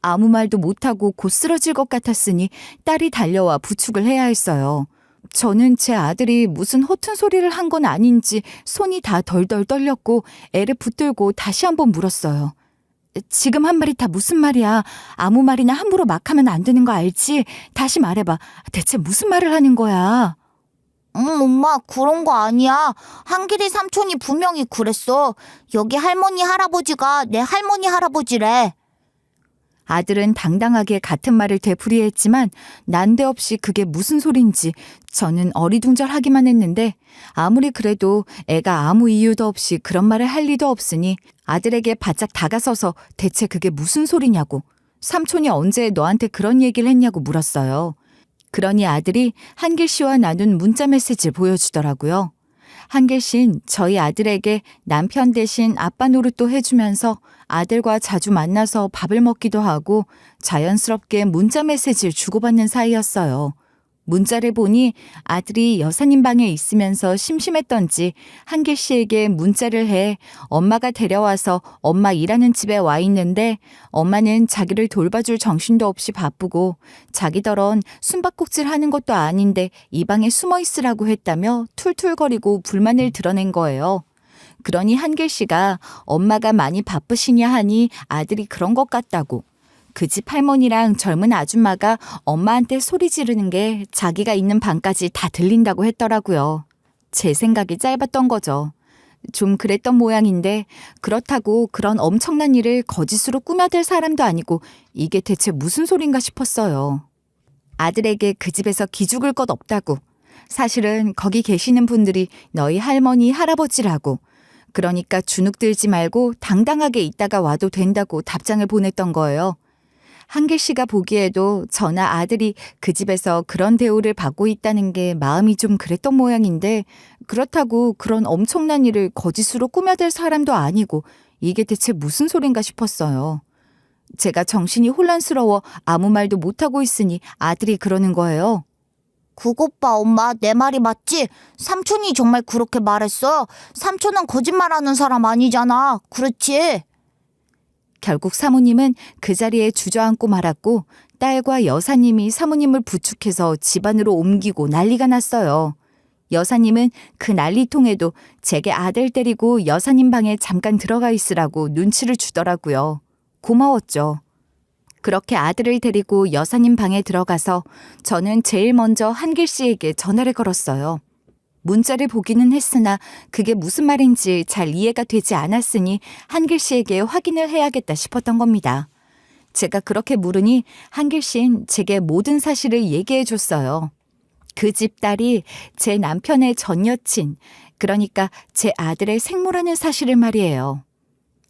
아무 말도 못하고 곧 쓰러질 것 같았으니 딸이 달려와 부축을 해야 했어요. 저는 제 아들이 무슨 허튼 소리를 한 건 아닌지 손이 다 덜덜 떨렸고 애를 붙들고 다시 한번 물었어요. 지금 한 말이 다 무슨 말이야? 아무 말이나 함부로 막 하면 안 되는 거 알지? 다시 말해봐. 대체 무슨 말을 하는 거야? 엄마, 그런 거 아니야. 한길이 삼촌이 분명히 그랬어. 여기 할머니 할아버지가 내 할머니 할아버지래. 아들은 당당하게 같은 말을 되풀이했지만 난데없이 그게 무슨 소린지 저는 어리둥절하기만 했는데 아무리 그래도 애가 아무 이유도 없이 그런 말을 할 리도 없으니 아들에게 바짝 다가서서 대체 그게 무슨 소리냐고 삼촌이 언제 너한테 그런 얘기를 했냐고 물었어요. 그러니 아들이 한길 씨와 나눈 문자 메시지를 보여주더라고요. 한길 씨는 저희 아들에게 남편 대신 아빠 노릇도 해주면서 아들과 자주 만나서 밥을 먹기도 하고 자연스럽게 문자 메시지를 주고받는 사이였어요. 문자를 보니 아들이 여사님 방에 있으면서 심심했던지 한길 씨에게 문자를 해 엄마가 데려와서 엄마 일하는 집에 와 있는데 엄마는 자기를 돌봐줄 정신도 없이 바쁘고 자기더런 숨바꼭질 하는 것도 아닌데 이 방에 숨어 있으라고 했다며 툴툴거리고 불만을 드러낸 거예요. 그러니 한길 씨가 엄마가 많이 바쁘시냐 하니 아들이 그런 것 같다고. 그 집 할머니랑 젊은 아줌마가 엄마한테 소리 지르는 게 자기가 있는 방까지 다 들린다고 했더라고요. 제 생각이 짧았던 거죠. 좀 그랬던 모양인데 그렇다고 그런 엄청난 일을 거짓으로 꾸며댈 사람도 아니고 이게 대체 무슨 소린가 싶었어요. 아들에게 그 집에서 기죽을 것 없다고. 사실은 거기 계시는 분들이 너희 할머니, 할아버지라고. 그러니까 주눅 들지 말고 당당하게 있다가 와도 된다고 답장을 보냈던 거예요. 한길 씨가 보기에도 저나 아들이 그 집에서 그런 대우를 받고 있다는 게 마음이 좀 그랬던 모양인데 그렇다고 그런 엄청난 일을 거짓으로 꾸며댈 사람도 아니고 이게 대체 무슨 소린가 싶었어요. 제가 정신이 혼란스러워 아무 말도 못하고 있으니 아들이 그러는 거예요. 그것 봐, 엄마, 내 말이 맞지? 삼촌이 정말 그렇게 말했어. 삼촌은 거짓말하는 사람 아니잖아. 그렇지? 결국 사모님은 그 자리에 주저앉고 말았고 딸과 여사님이 사모님을 부축해서 집안으로 옮기고 난리가 났어요. 여사님은 그 난리통에도 제게 아들 데리고 여사님 방에 잠깐 들어가 있으라고 눈치를 주더라고요. 고마웠죠. 그렇게 아들을 데리고 여사님 방에 들어가서 저는 제일 먼저 한길 씨에게 전화를 걸었어요. 문자를 보기는 했으나 그게 무슨 말인지 잘 이해가 되지 않았으니 한길 씨에게 확인을 해야겠다 싶었던 겁니다. 제가 그렇게 물으니 한길 씨는 제게 모든 사실을 얘기해 줬어요. 그 집 딸이 제 남편의 전 여친, 그러니까 제 아들의 생모라는 사실을 말이에요.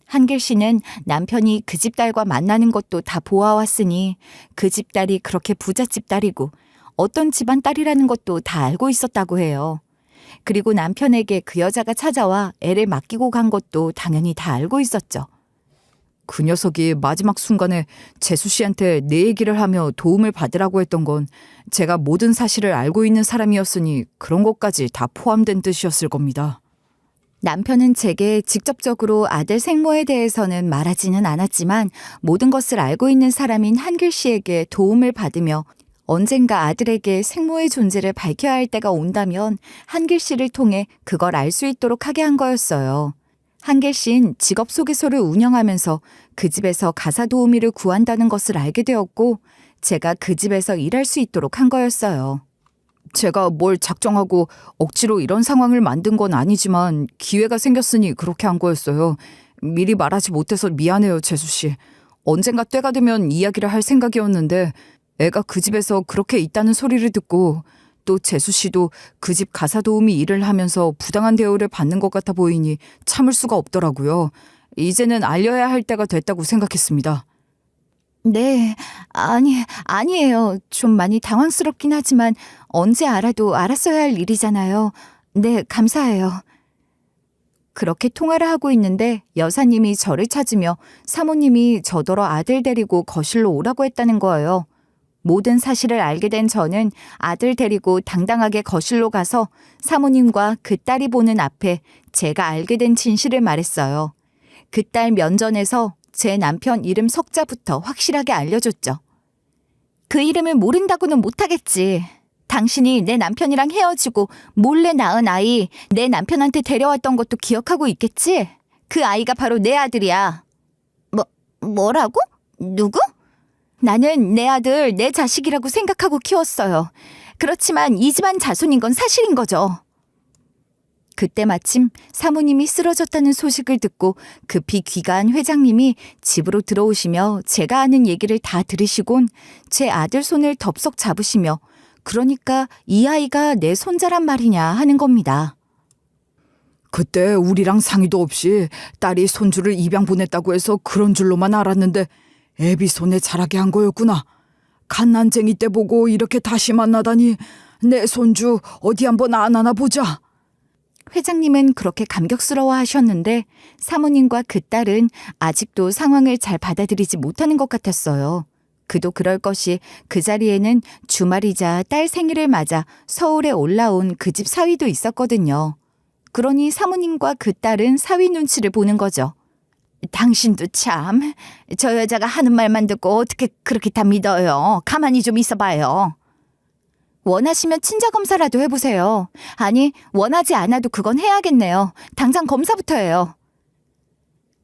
한길 씨는 남편이 그 집 딸과 만나는 것도 다 보아왔으니 그 집 딸이 그렇게 부잣집 딸이고 어떤 집안 딸이라는 것도 다 알고 있었다고 해요. 그리고 남편에게 그 여자가 찾아와 애를 맡기고 간 것도 당연히 다 알고 있었죠. 그 녀석이 마지막 순간에 재수 씨한테 내 얘기를 하며 도움을 받으라고 했던 건 제가 모든 사실을 알고 있는 사람이었으니 그런 것까지 다 포함된 뜻이었을 겁니다. 남편은 제게 직접적으로 아들 생모에 대해서는 말하지는 않았지만 모든 것을 알고 있는 사람인 한길 씨에게 도움을 받으며 언젠가 아들에게 생모의 존재를 밝혀야 할 때가 온다면 한길 씨를 통해 그걸 알 수 있도록 하게 한 거였어요. 한길 씨는 직업 소개소를 운영하면서 그 집에서 가사 도우미를 구한다는 것을 알게 되었고 제가 그 집에서 일할 수 있도록 한 거였어요. 제가 뭘 작정하고 억지로 이런 상황을 만든 건 아니지만 기회가 생겼으니 그렇게 한 거였어요. 미리 말하지 못해서 미안해요, 재수 씨. 언젠가 때가 되면 이야기를 할 생각이었는데 애가 그 집에서 그렇게 있다는 소리를 듣고 또 재수 씨도 그 집 가사 도우미 일을 하면서 부당한 대우를 받는 것 같아 보이니 참을 수가 없더라고요. 이제는 알려야 할 때가 됐다고 생각했습니다. 네, 아니에요. 좀 많이 당황스럽긴 하지만 언제 알아도 알았어야 할 일이잖아요. 네, 감사해요. 그렇게 통화를 하고 있는데 여사님이 저를 찾으며 사모님이 저더러 아들 데리고 거실로 오라고 했다는 거예요. 모든 사실을 알게 된 저는 아들 데리고 당당하게 거실로 가서 사모님과 그 딸이 보는 앞에 제가 알게 된 진실을 말했어요. 그 딸 면전에서 제 남편 이름 석자부터 확실하게 알려줬죠. 그 이름을 모른다고는 못하겠지. 당신이 내 남편이랑 헤어지고 몰래 낳은 아이 내 남편한테 데려왔던 것도 기억하고 있겠지? 그 아이가 바로 내 아들이야. 뭐라고? 누구? 나는 내 아들, 내 자식이라고 생각하고 키웠어요. 그렇지만 이 집안 자손인 건 사실인 거죠. 그때 마침 사모님이 쓰러졌다는 소식을 듣고 급히 귀가한 회장님이 집으로 들어오시며 제가 아는 얘기를 다 들으시곤 제 아들 손을 덥석 잡으시며 그러니까 이 아이가 내 손자란 말이냐 하는 겁니다. 그때 우리랑 상의도 없이 딸이 손주를 입양 보냈다고 해서 그런 줄로만 알았는데 애비 손에 자라게 한 거였구나. 갓난쟁이 때 보고 이렇게 다시 만나다니 내 손주 어디 한번 안아나 보자. 회장님은 그렇게 감격스러워 하셨는데 사모님과 그 딸은 아직도 상황을 잘 받아들이지 못하는 것 같았어요. 그도 그럴 것이 그 자리에는 주말이자 딸 생일을 맞아 서울에 올라온 그 집 사위도 있었거든요. 그러니 사모님과 그 딸은 사위 눈치를 보는 거죠. 당신도 참, 저 여자가 하는 말만 듣고 어떻게 그렇게 다 믿어요. 가만히 좀 있어봐요. 원하시면 친자검사라도 해보세요. 아니, 원하지 않아도 그건 해야겠네요. 당장 검사부터 해요.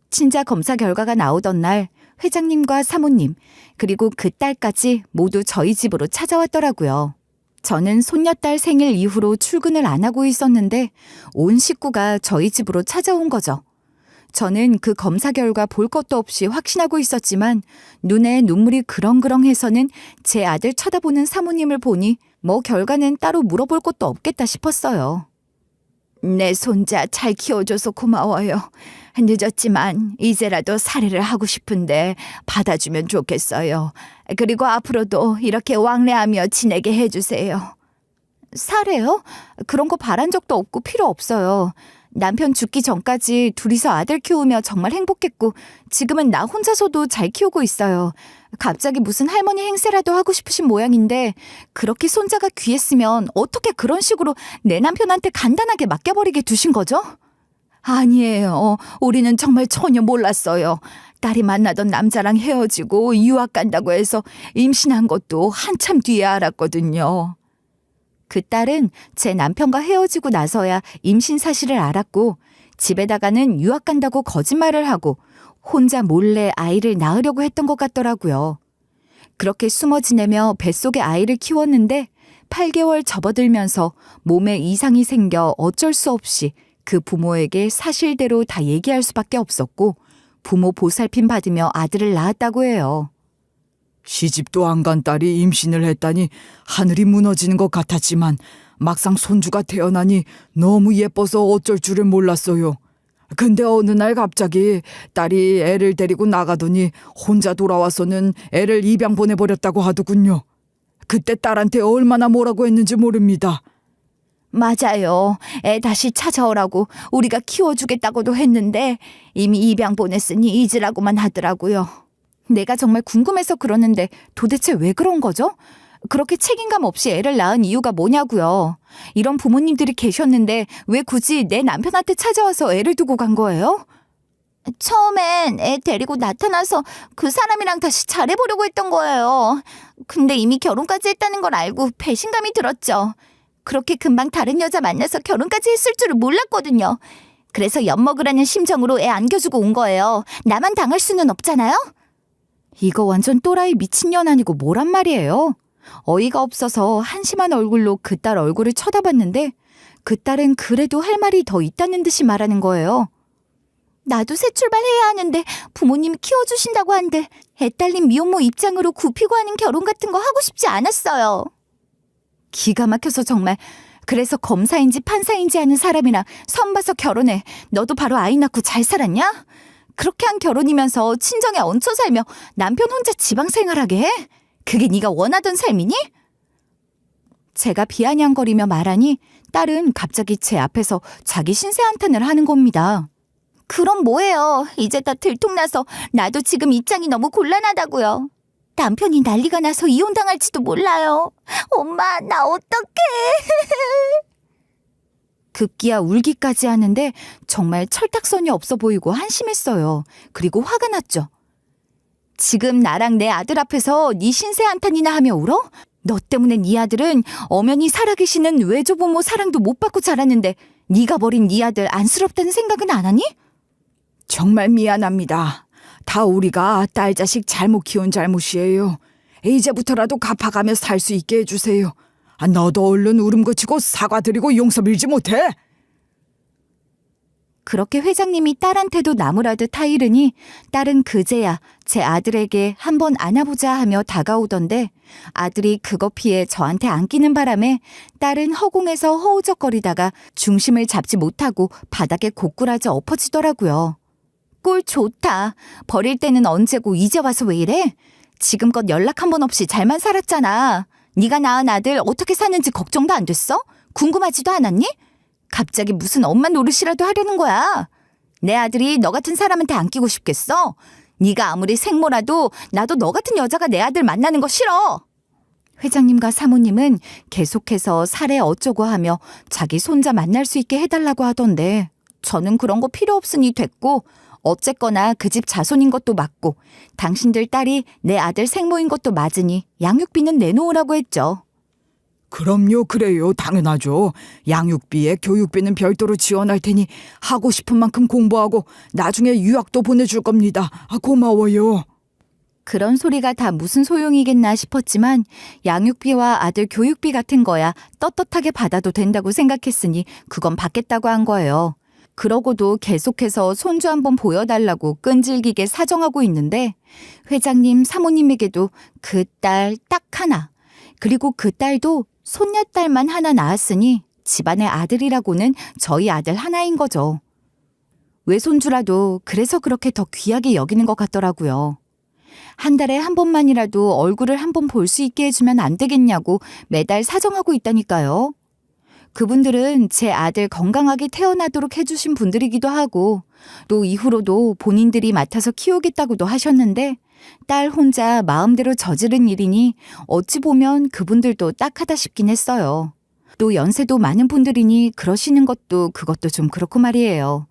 친자검사 결과가 나오던 날 회장님과 사모님 그리고 그 딸까지 모두 저희 집으로 찾아왔더라고요. 저는 손녀딸 생일 이후로 출근을 안 하고 있었는데 온 식구가 저희 집으로 찾아온 거죠. 저는 그 검사 결과 볼 것도 없이 확신하고 있었지만 눈에 눈물이 그렁그렁해서는 제 아들 쳐다보는 사모님을 보니 뭐 결과는 따로 물어볼 것도 없겠다 싶었어요. 내 손자 잘 키워줘서 고마워요. 늦었지만 이제라도 살해를 하고 싶은데 받아주면 좋겠어요. 그리고 앞으로도 이렇게 왕래하며 지내게 해주세요. 살해요? 그런 거 바란 적도 없고 필요 없어요. 남편 죽기 전까지 둘이서 아들 키우며 정말 행복했고 지금은 나 혼자서도 잘 키우고 있어요. 갑자기 무슨 할머니 행세라도 하고 싶으신 모양인데 그렇게 손자가 귀했으면 어떻게 그런 식으로 내 남편한테 간단하게 맡겨버리게 두신 거죠? 아니에요. 우리는 정말 전혀 몰랐어요. 딸이 만나던 남자랑 헤어지고 유학 간다고 해서 임신한 것도 한참 뒤에 알았거든요. 그 딸은 제 남편과 헤어지고 나서야 임신 사실을 알았고 집에다가는 유학 간다고 거짓말을 하고 혼자 몰래 아이를 낳으려고 했던 것 같더라고요. 그렇게 숨어 지내며 뱃속에 아이를 키웠는데 8개월 접어들면서 몸에 이상이 생겨 어쩔 수 없이 그 부모에게 사실대로 다 얘기할 수밖에 없었고 부모 보살핌 받으며 아들을 낳았다고 해요. 시집도 안 간 딸이 임신을 했다니 하늘이 무너지는 것 같았지만 막상 손주가 태어나니 너무 예뻐서 어쩔 줄을 몰랐어요. 근데 어느 날 갑자기 딸이 애를 데리고 나가더니 혼자 돌아와서는 애를 입양 보내버렸다고 하더군요. 그때 딸한테 얼마나 뭐라고 했는지 모릅니다. 맞아요. 애 다시 찾아오라고 우리가 키워주겠다고도 했는데 이미 입양 보냈으니 잊으라고만 하더라고요. 내가 정말 궁금해서 그러는데 도대체 왜 그런 거죠? 그렇게 책임감 없이 애를 낳은 이유가 뭐냐고요. 이런 부모님들이 계셨는데 왜 굳이 내 남편한테 찾아와서 애를 두고 간 거예요? 처음엔 애 데리고 나타나서 그 사람이랑 다시 잘해보려고 했던 거예요. 근데 이미 결혼까지 했다는 걸 알고 배신감이 들었죠. 그렇게 금방 다른 여자 만나서 결혼까지 했을 줄을 몰랐거든요. 그래서 엿먹으라는 심정으로 애 안겨주고 온 거예요. 나만 당할 수는 없잖아요? 이거 완전 또라이 미친년 아니고 뭐란 말이에요. 어이가 없어서 한심한 얼굴로 그 딸 얼굴을 쳐다봤는데 그 딸은 그래도 할 말이 더 있다는 듯이 말하는 거예요. 나도 새 출발해야 하는데 부모님이 키워주신다고 한들 애 딸린 미혼모 입장으로 굽히고 하는 결혼 같은 거 하고 싶지 않았어요. 기가 막혀서 정말. 그래서 검사인지 판사인지 아는 사람이랑 선봐서 결혼해. 너도 바로 아이 낳고 잘 살았냐? 그렇게 한 결혼이면서 친정에 얹혀 살며 남편 혼자 지방생활하게 해? 그게 네가 원하던 삶이니? 제가 비아냥거리며 말하니 딸은 갑자기 제 앞에서 자기 신세 한탄을 하는 겁니다. 그럼 뭐예요? 이제 다 들통나서 나도 지금 입장이 너무 곤란하다고요. 남편이 난리가 나서 이혼당할지도 몰라요. 엄마, 나 어떡해? 급기야 울기까지 하는데 정말 철딱선이 없어 보이고 한심했어요. 그리고 화가 났죠. 지금 나랑 내 아들 앞에서 네 신세 한탄이나 하며 울어? 너 때문에 네 아들은 엄연히 살아계시는 외조부모 사랑도 못 받고 자랐는데 네가 버린 네 아들 안쓰럽다는 생각은 안 하니? 정말 미안합니다. 다 우리가 딸 자식 잘못 키운 잘못이에요. 이제부터라도 갚아가며 살 수 있게 해주세요. 너도 얼른 울음 그치고 사과드리고 용서 빌지 못해? 그렇게 회장님이 딸한테도 나무라듯 타이르니 딸은 그제야 제 아들에게 한번 안아보자 하며 다가오던데 아들이 그거 피해 저한테 안기는 바람에 딸은 허공에서 허우적거리다가 중심을 잡지 못하고 바닥에 고꾸라져 엎어지더라고요. 꼴 좋다. 버릴 때는 언제고 이제 와서 왜 이래? 지금껏 연락 한 번 없이 잘만 살았잖아. 네가 낳은 아들 어떻게 사는지 걱정도 안 됐어? 궁금하지도 않았니? 갑자기 무슨 엄마 노릇이라도 하려는 거야. 내 아들이 너 같은 사람한테 안기고 싶겠어? 네가 아무리 생모라도 나도 너 같은 여자가 내 아들 만나는 거 싫어. 회장님과 사모님은 계속해서 살해 어쩌고 하며 자기 손자 만날 수 있게 해달라고 하던데 저는 그런 거 필요 없으니 됐고 어쨌거나 그 집 자손인 것도 맞고 당신들 딸이 내 아들 생모인 것도 맞으니 양육비는 내놓으라고 했죠. 그럼요, 그래요. 당연하죠. 양육비에 교육비는 별도로 지원할 테니 하고 싶은 만큼 공부하고 나중에 유학도 보내줄 겁니다. 고마워요. 그런 소리가 다 무슨 소용이겠나 싶었지만 양육비와 아들 교육비 같은 거야 떳떳하게 받아도 된다고 생각했으니 그건 받겠다고 한 거예요. 그러고도 계속해서 손주 한번 보여달라고 끈질기게 사정하고 있는데 회장님 사모님에게도 그 딸 딱 하나 그리고 그 딸도 손녀딸만 하나 낳았으니 집안의 아들이라고는 저희 아들 하나인 거죠. 외손주라도 그래서 그렇게 더 귀하게 여기는 것 같더라고요. 한 달에 한 번만이라도 얼굴을 한 번 볼 수 있게 해주면 안 되겠냐고 매달 사정하고 있다니까요. 그분들은 제 아들 건강하게 태어나도록 해주신 분들이기도 하고 또 이후로도 본인들이 맡아서 키우겠다고도 하셨는데 딸 혼자 마음대로 저지른 일이니 어찌 보면 그분들도 딱하다 싶긴 했어요. 또 연세도 많은 분들이니 그러시는 그것도 좀 그렇고 말이에요.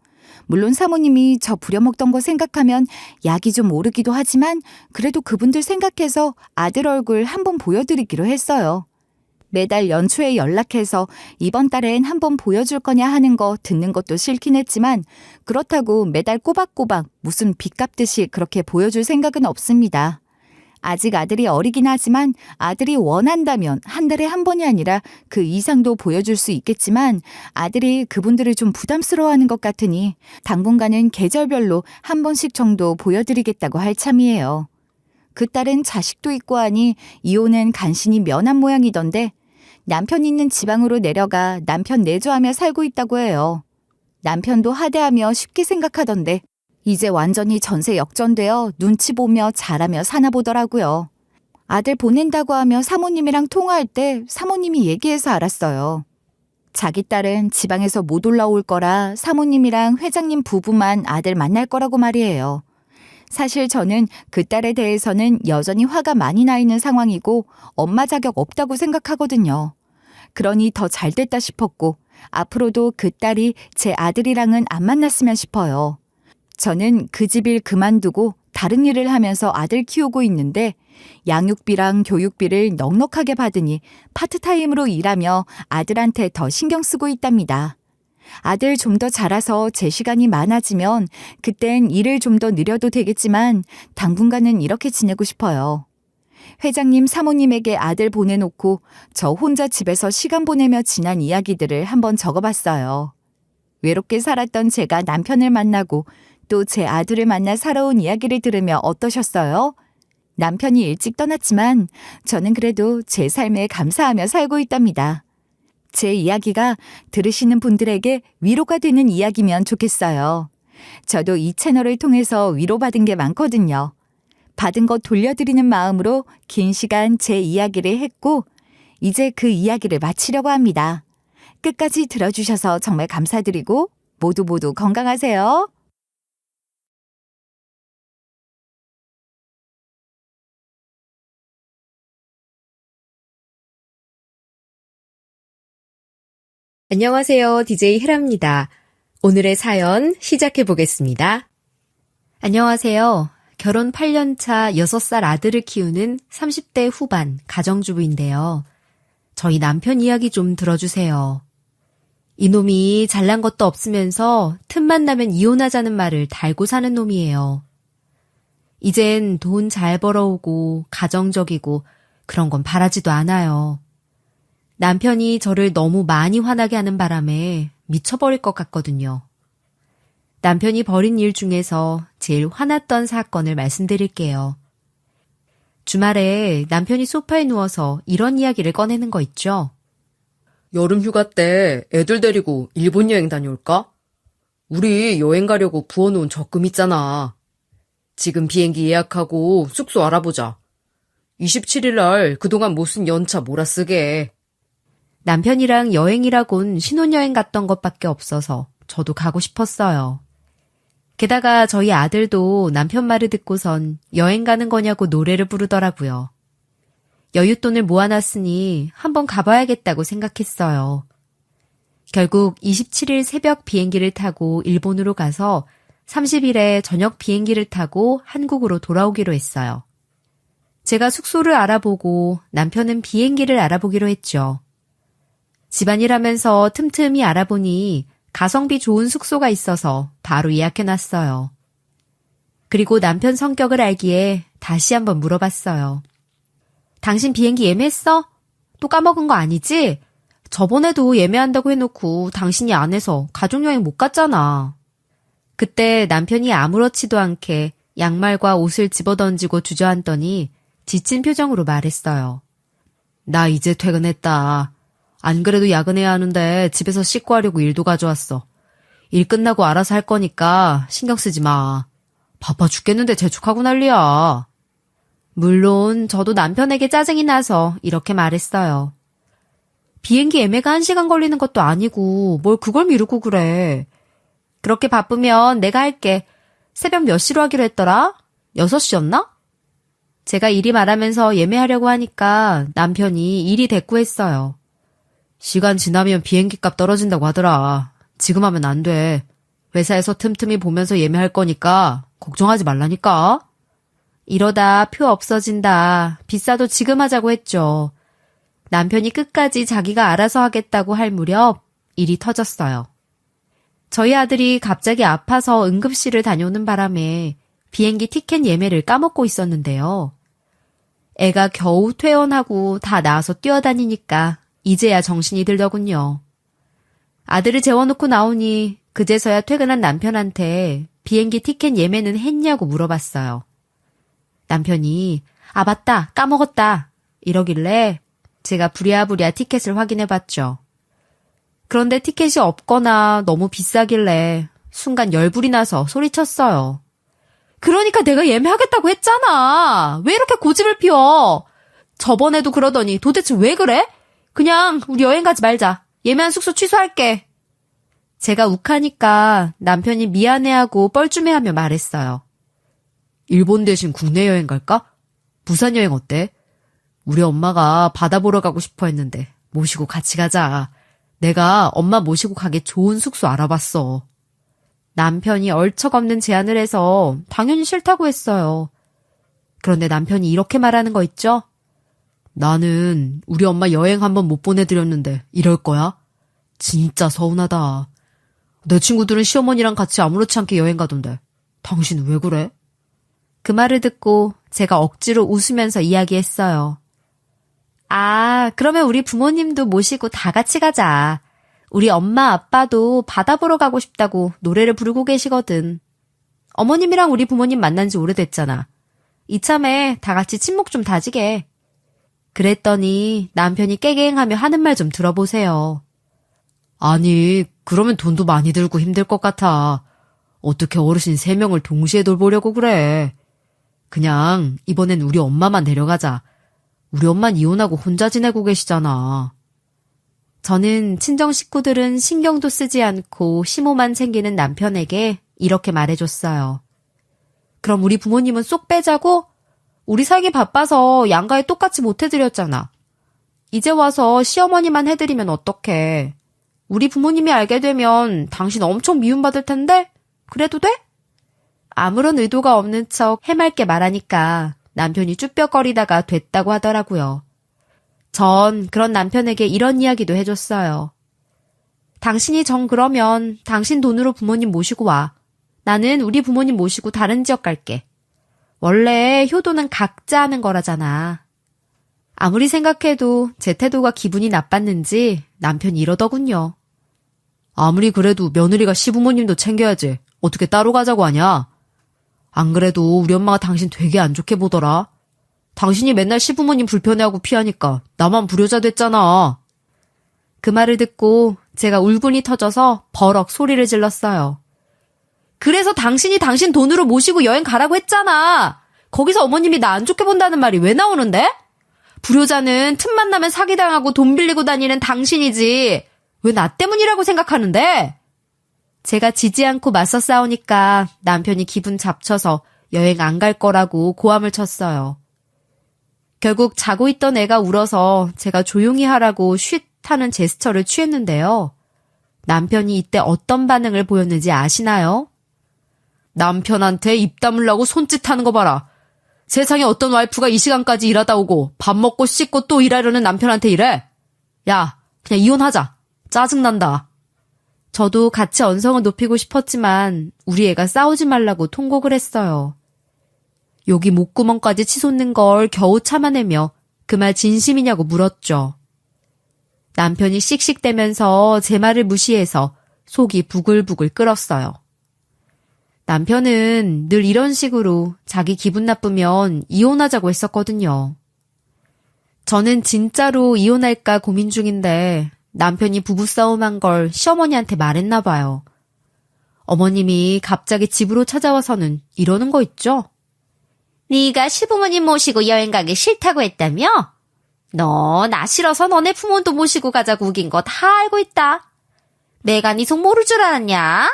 물론 사모님이 저 부려먹던 거 생각하면 약이 좀 오르기도 하지만 그래도 그분들 생각해서 아들 얼굴 한번 보여드리기로 했어요. 매달 연초에 연락해서 이번 달엔 한번 보여줄 거냐 하는 거 듣는 것도 싫긴 했지만 그렇다고 매달 꼬박꼬박 무슨 빚 갚듯이 그렇게 보여줄 생각은 없습니다. 아직 아들이 어리긴 하지만 아들이 원한다면 한 달에 한 번이 아니라 그 이상도 보여줄 수 있겠지만 아들이 그분들을 좀 부담스러워하는 것 같으니 당분간은 계절별로 한 번씩 정도 보여드리겠다고 할 참이에요. 그 딸은 자식도 있고 하니 이혼은 간신히 면한 모양이던데 남편 있는 지방으로 내려가 남편 내조하며 살고 있다고 해요. 남편도 하대하며 쉽게 생각하던데 이제 완전히 전세 역전되어 눈치 보며 잘하며 사나 보더라고요. 아들 보낸다고 하며 사모님이랑 통화할 때 사모님이 얘기해서 알았어요. 자기 딸은 지방에서 못 올라올 거라 사모님이랑 회장님 부부만 아들 만날 거라고 말이에요. 사실 저는 그 딸에 대해서는 여전히 화가 많이 나 있는 상황이고 엄마 자격 없다고 생각하거든요. 그러니 더 잘됐다 싶었고 앞으로도 그 딸이 제 아들이랑은 안 만났으면 싶어요. 저는 그 집 일 그만두고 다른 일을 하면서 아들 키우고 있는데 양육비랑 교육비를 넉넉하게 받으니 파트타임으로 일하며 아들한테 더 신경 쓰고 있답니다. 아들 좀 더 자라서 제 시간이 많아지면 그땐 일을 좀 더 늘려도 되겠지만 당분간은 이렇게 지내고 싶어요. 회장님 사모님에게 아들 보내놓고 저 혼자 집에서 시간 보내며 지난 이야기들을 한번 적어봤어요. 외롭게 살았던 제가 남편을 만나고 또 제 아들을 만나 살아온 이야기를 들으며 어떠셨어요? 남편이 일찍 떠났지만 저는 그래도 제 삶에 감사하며 살고 있답니다. 제 이야기가 들으시는 분들에게 위로가 되는 이야기면 좋겠어요. 저도 이 채널을 통해서 위로받은 게 많거든요. 받은 거 돌려드리는 마음으로 긴 시간 제 이야기를 했고 이제 그 이야기를 마치려고 합니다. 끝까지 들어주셔서 정말 감사드리고 모두 건강하세요. 안녕하세요. DJ 헤라입니다. 오늘의 사연 시작해 보겠습니다. 안녕하세요. 결혼 8년차 6살 아들을 키우는 30대 후반 가정주부인데요. 저희 남편 이야기 좀 들어주세요. 이놈이 잘난 것도 없으면서 틈만 나면 이혼하자는 말을 달고 사는 놈이에요. 이젠 돈 잘 벌어오고 가정적이고 그런 건 바라지도 않아요. 남편이 저를 너무 많이 화나게 하는 바람에 미쳐버릴 것 같거든요. 남편이 벌인 일 중에서 제일 화났던 사건을 말씀드릴게요. 주말에 남편이 소파에 누워서 이런 이야기를 꺼내는 거 있죠? 여름 휴가 때 애들 데리고 일본 여행 다녀올까? 우리 여행 가려고 부어놓은 적금 있잖아. 지금 비행기 예약하고 숙소 알아보자. 27일 날 그동안 못 쓴 연차 몰아쓰게. 남편이랑 여행이라곤 신혼여행 갔던 것밖에 없어서 저도 가고 싶었어요. 게다가 저희 아들도 남편 말을 듣고선 여행 가는 거냐고 노래를 부르더라고요. 여윳돈을 모아놨으니 한번 가봐야겠다고 생각했어요. 결국 27일 새벽 비행기를 타고 일본으로 가서 30일에 저녁 비행기를 타고 한국으로 돌아오기로 했어요. 제가 숙소를 알아보고 남편은 비행기를 알아보기로 했죠. 집안일 하면서 틈틈이 알아보니 가성비 좋은 숙소가 있어서 바로 예약해놨어요. 그리고 남편 성격을 알기에 다시 한번 물어봤어요. 당신 비행기 예매했어? 또 까먹은 거 아니지? 저번에도 예매한다고 해놓고 당신이 안 해서 가족여행 못 갔잖아. 그때 남편이 아무렇지도 않게 양말과 옷을 집어던지고 주저앉더니 지친 표정으로 말했어요. 나 이제 퇴근했다. 안 그래도 야근해야 하는데 집에서 씻고 하려고 일도 가져왔어. 일 끝나고 알아서 할 거니까 신경 쓰지 마. 바빠 죽겠는데 재촉하고 난리야. 물론 저도 남편에게 짜증이 나서 이렇게 말했어요. 비행기 예매가 1시간 걸리는 것도 아니고 뭘 그걸 미루고 그래. 그렇게 바쁘면 내가 할게. 새벽 몇 시로 하기로 했더라? 6시였나? 제가 이리 말하면서 예매하려고 하니까 남편이 일이 대꾸했어요. 시간 지나면 비행기 값 떨어진다고 하더라. 지금 하면 안 돼. 회사에서 틈틈이 보면서 예매할 거니까 걱정하지 말라니까. 이러다 표 없어진다. 비싸도 지금 하자고 했죠. 남편이 끝까지 자기가 알아서 하겠다고 할 무렵 일이 터졌어요. 저희 아들이 갑자기 아파서 응급실을 다녀오는 바람에 비행기 티켓 예매를 까먹고 있었는데요. 애가 겨우 퇴원하고 다 나와서 뛰어다니니까 이제야 정신이 들더군요. 아들을 재워놓고 나오니 그제서야 퇴근한 남편한테 비행기 티켓 예매는 했냐고 물어봤어요. 남편이 아 맞다 까먹었다 이러길래 제가 부랴부랴 티켓을 확인해봤죠. 그런데 티켓이 없거나 너무 비싸길래 순간 열불이 나서 소리쳤어요. 그러니까 내가 예매하겠다고 했잖아. 왜 이렇게 고집을 피워? 저번에도 그러더니 도대체 왜 그래? 그냥 우리 여행 가지 말자. 예매한 숙소 취소할게. 제가 욱하니까 남편이 미안해하고 뻘쭘해하며 말했어요. 일본 대신 국내 여행 갈까? 부산 여행 어때? 우리 엄마가 바다 보러 가고 싶어 했는데 모시고 같이 가자. 내가 엄마 모시고 가기 좋은 숙소 알아봤어. 남편이 얼척없는 제안을 해서 당연히 싫다고 했어요. 그런데 남편이 이렇게 말하는 거 있죠? 나는 우리 엄마 여행 한번 못 보내드렸는데 이럴 거야? 진짜 서운하다. 내 친구들은 시어머니랑 같이 아무렇지 않게 여행 가던데 당신은 왜 그래? 그 말을 듣고 제가 억지로 웃으면서 이야기했어요. 아, 그러면 우리 부모님도 모시고 다 같이 가자. 우리 엄마 아빠도 바다 보러 가고 싶다고 노래를 부르고 계시거든. 어머님이랑 우리 부모님 만난 지 오래됐잖아. 이참에 다 같이 친목 좀 다지게. 그랬더니 남편이 깨갱하며 하는 말 좀 들어보세요. 아니, 그러면 돈도 많이 들고 힘들 것 같아. 어떻게 어르신 3명을 동시에 돌보려고 그래. 그냥 이번엔 우리 엄마만 데려가자. 우리 엄만 이혼하고 혼자 지내고 계시잖아. 저는 친정 식구들은 신경도 쓰지 않고 시모만 챙기는 남편에게 이렇게 말해줬어요. 그럼 우리 부모님은 쏙 빼자고? 우리 살기 바빠서 양가에 똑같이 못 해드렸잖아. 이제 와서 시어머니만 해드리면 어떡해. 우리 부모님이 알게 되면 당신 엄청 미움받을 텐데? 그래도 돼? 아무런 의도가 없는 척 해맑게 말하니까 남편이 쭈뼛거리다가 됐다고 하더라고요. 전 그런 남편에게 이런 이야기도 해줬어요. 당신이 정 그러면 당신 돈으로 부모님 모시고 와. 나는 우리 부모님 모시고 다른 지역 갈게. 원래 효도는 각자 하는 거라잖아. 아무리 생각해도 제 태도가 기분이 나빴는지 남편이 이러더군요. 아무리 그래도 며느리가 시부모님도 챙겨야지. 어떻게 따로 가자고 하냐? 안 그래도 우리 엄마가 당신 되게 안 좋게 보더라. 당신이 맨날 시부모님 불편해하고 피하니까 나만 불효자 됐잖아. 그 말을 듣고 제가 울분이 터져서 버럭 소리를 질렀어요. 그래서 당신이 당신 돈으로 모시고 여행 가라고 했잖아. 거기서 어머님이 나 안 좋게 본다는 말이 왜 나오는데? 불효자는 틈만 나면 사기당하고 돈 빌리고 다니는 당신이지. 왜 나 때문이라고 생각하는데? 제가 지지 않고 맞서 싸우니까 남편이 기분 잡쳐서 여행 안 갈 거라고 고함을 쳤어요. 결국 자고 있던 애가 울어서 제가 조용히 하라고 쉿 하는 제스처를 취했는데요. 남편이 이때 어떤 반응을 보였는지 아시나요? 남편한테 입 다물라고 손짓하는 거 봐라. 세상에 어떤 와이프가 이 시간까지 일하다 오고 밥 먹고 씻고 또 일하려는 남편한테 이래? 야, 그냥 이혼하자. 짜증난다. 저도 같이 언성을 높이고 싶었지만 우리 애가 싸우지 말라고 통곡을 했어요. 여기 목구멍까지 치솟는 걸 겨우 참아내며 그 말 진심이냐고 물었죠. 남편이 씩씩대면서 제 말을 무시해서 속이 부글부글 끓었어요. 남편은 늘 이런 식으로 자기 기분 나쁘면 이혼하자고 했었거든요. 저는 진짜로 이혼할까 고민 중인데 남편이 부부싸움한 걸 시어머니한테 말했나 봐요. 어머님이 갑자기 집으로 찾아와서는 이러는 거 있죠? 네가 시부모님 모시고 여행 가기 싫다고 했다며? 너 나 싫어서 너네 부모도 모시고 가자고 우긴 거 다 알고 있다. 내가 네 속 모를 줄 알았냐?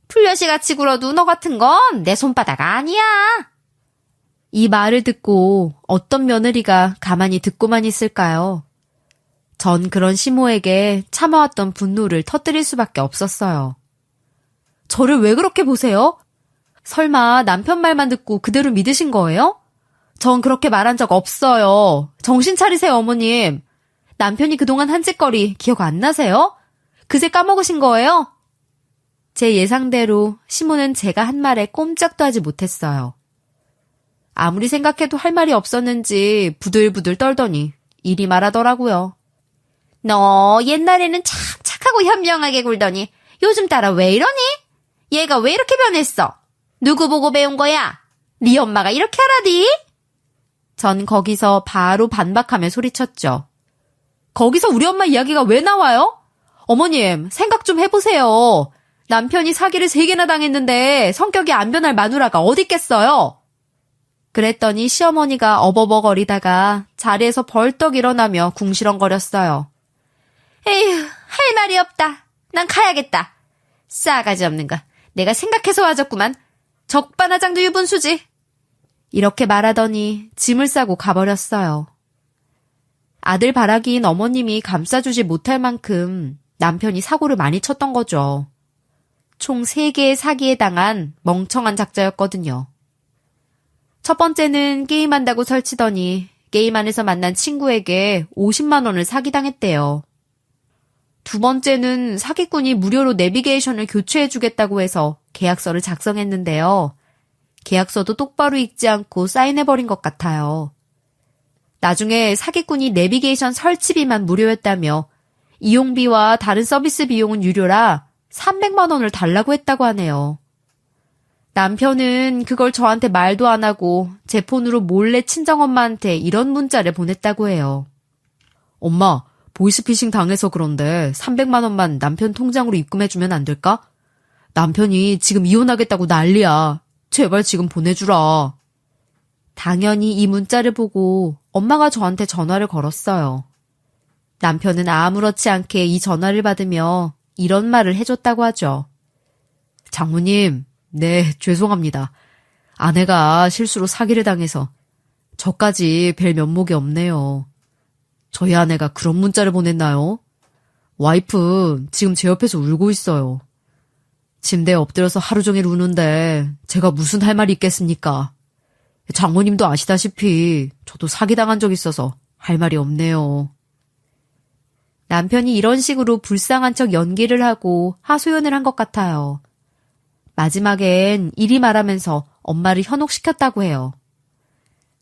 풀려시 같이 굴어도 너 같은 건 내 손바닥 아니야. 이 말을 듣고 어떤 며느리가 가만히 듣고만 있을까요? 전 그런 시모에게 참아왔던 분노를 터뜨릴 수밖에 없었어요. 저를 왜 그렇게 보세요? 설마 남편 말만 듣고 그대로 믿으신 거예요? 전 그렇게 말한 적 없어요. 정신 차리세요, 어머님. 남편이 그동안 한 짓거리 기억 안 나세요? 그새 까먹으신 거예요? 제 예상대로 시모는 제가 한 말에 꼼짝도 하지 못했어요. 아무리 생각해도 할 말이 없었는지 부들부들 떨더니 이리 말하더라고요. 너 옛날에는 참 착하고 현명하게 굴더니 요즘 따라 왜 이러니? 얘가 왜 이렇게 변했어? 누구 보고 배운 거야? 네 엄마가 이렇게 하라디? 전 거기서 바로 반박하며 소리쳤죠. 거기서 우리 엄마 이야기가 왜 나와요? 어머님, 생각 좀 해보세요. 남편이 사기를 3개나 당했는데 성격이 안 변할 마누라가 어딨겠어요? 그랬더니 시어머니가 어버버거리다가 자리에서 벌떡 일어나며 궁시렁거렸어요. 에휴, 할 말이 없다. 난 가야겠다. 싸가지 없는 거. 내가 생각해서 와줬구만. 적반하장도 유분수지. 이렇게 말하더니 짐을 싸고 가버렸어요. 아들 바라기인 어머님이 감싸주지 못할 만큼 남편이 사고를 많이 쳤던 거죠. 총 3개의 사기에 당한 멍청한 작자였거든요. 첫 번째는 게임한다고 설치더니 게임 안에서 만난 친구에게 50만 원을 사기당했대요. 두 번째는 사기꾼이 무료로 내비게이션을 교체해주겠다고 해서 계약서를 작성했는데요. 계약서도 똑바로 읽지 않고 사인해버린 것 같아요. 나중에 사기꾼이 내비게이션 설치비만 무료였다며 이용비와 다른 서비스 비용은 유료라 300만 원을 달라고 했다고 하네요. 남편은 그걸 저한테 말도 안 하고 제 폰으로 몰래 친정엄마한테 이런 문자를 보냈다고 해요. 엄마, 보이스피싱 당해서 그런데 300만 원만 남편 통장으로 입금해주면 안 될까? 남편이 지금 이혼하겠다고 난리야. 제발 지금 보내주라. 당연히 이 문자를 보고 엄마가 저한테 전화를 걸었어요. 남편은 아무렇지 않게 이 전화를 받으며 이런 말을 해줬다고 하죠. 장모님, 네, 죄송합니다. 아내가 실수로 사기를 당해서 저까지 뵐 면목이 없네요. 저희 아내가 그런 문자를 보냈나요? 와이프 지금 제 옆에서 울고 있어요. 침대에 엎드려서 하루 종일 우는데 제가 무슨 할 말이 있겠습니까? 장모님도 아시다시피 저도 사기당한 적 있어서 할 말이 없네요. 남편이 이런 식으로 불쌍한 척 연기를 하고 하소연을 한 것 같아요. 마지막엔 이리 말하면서 엄마를 현혹시켰다고 해요.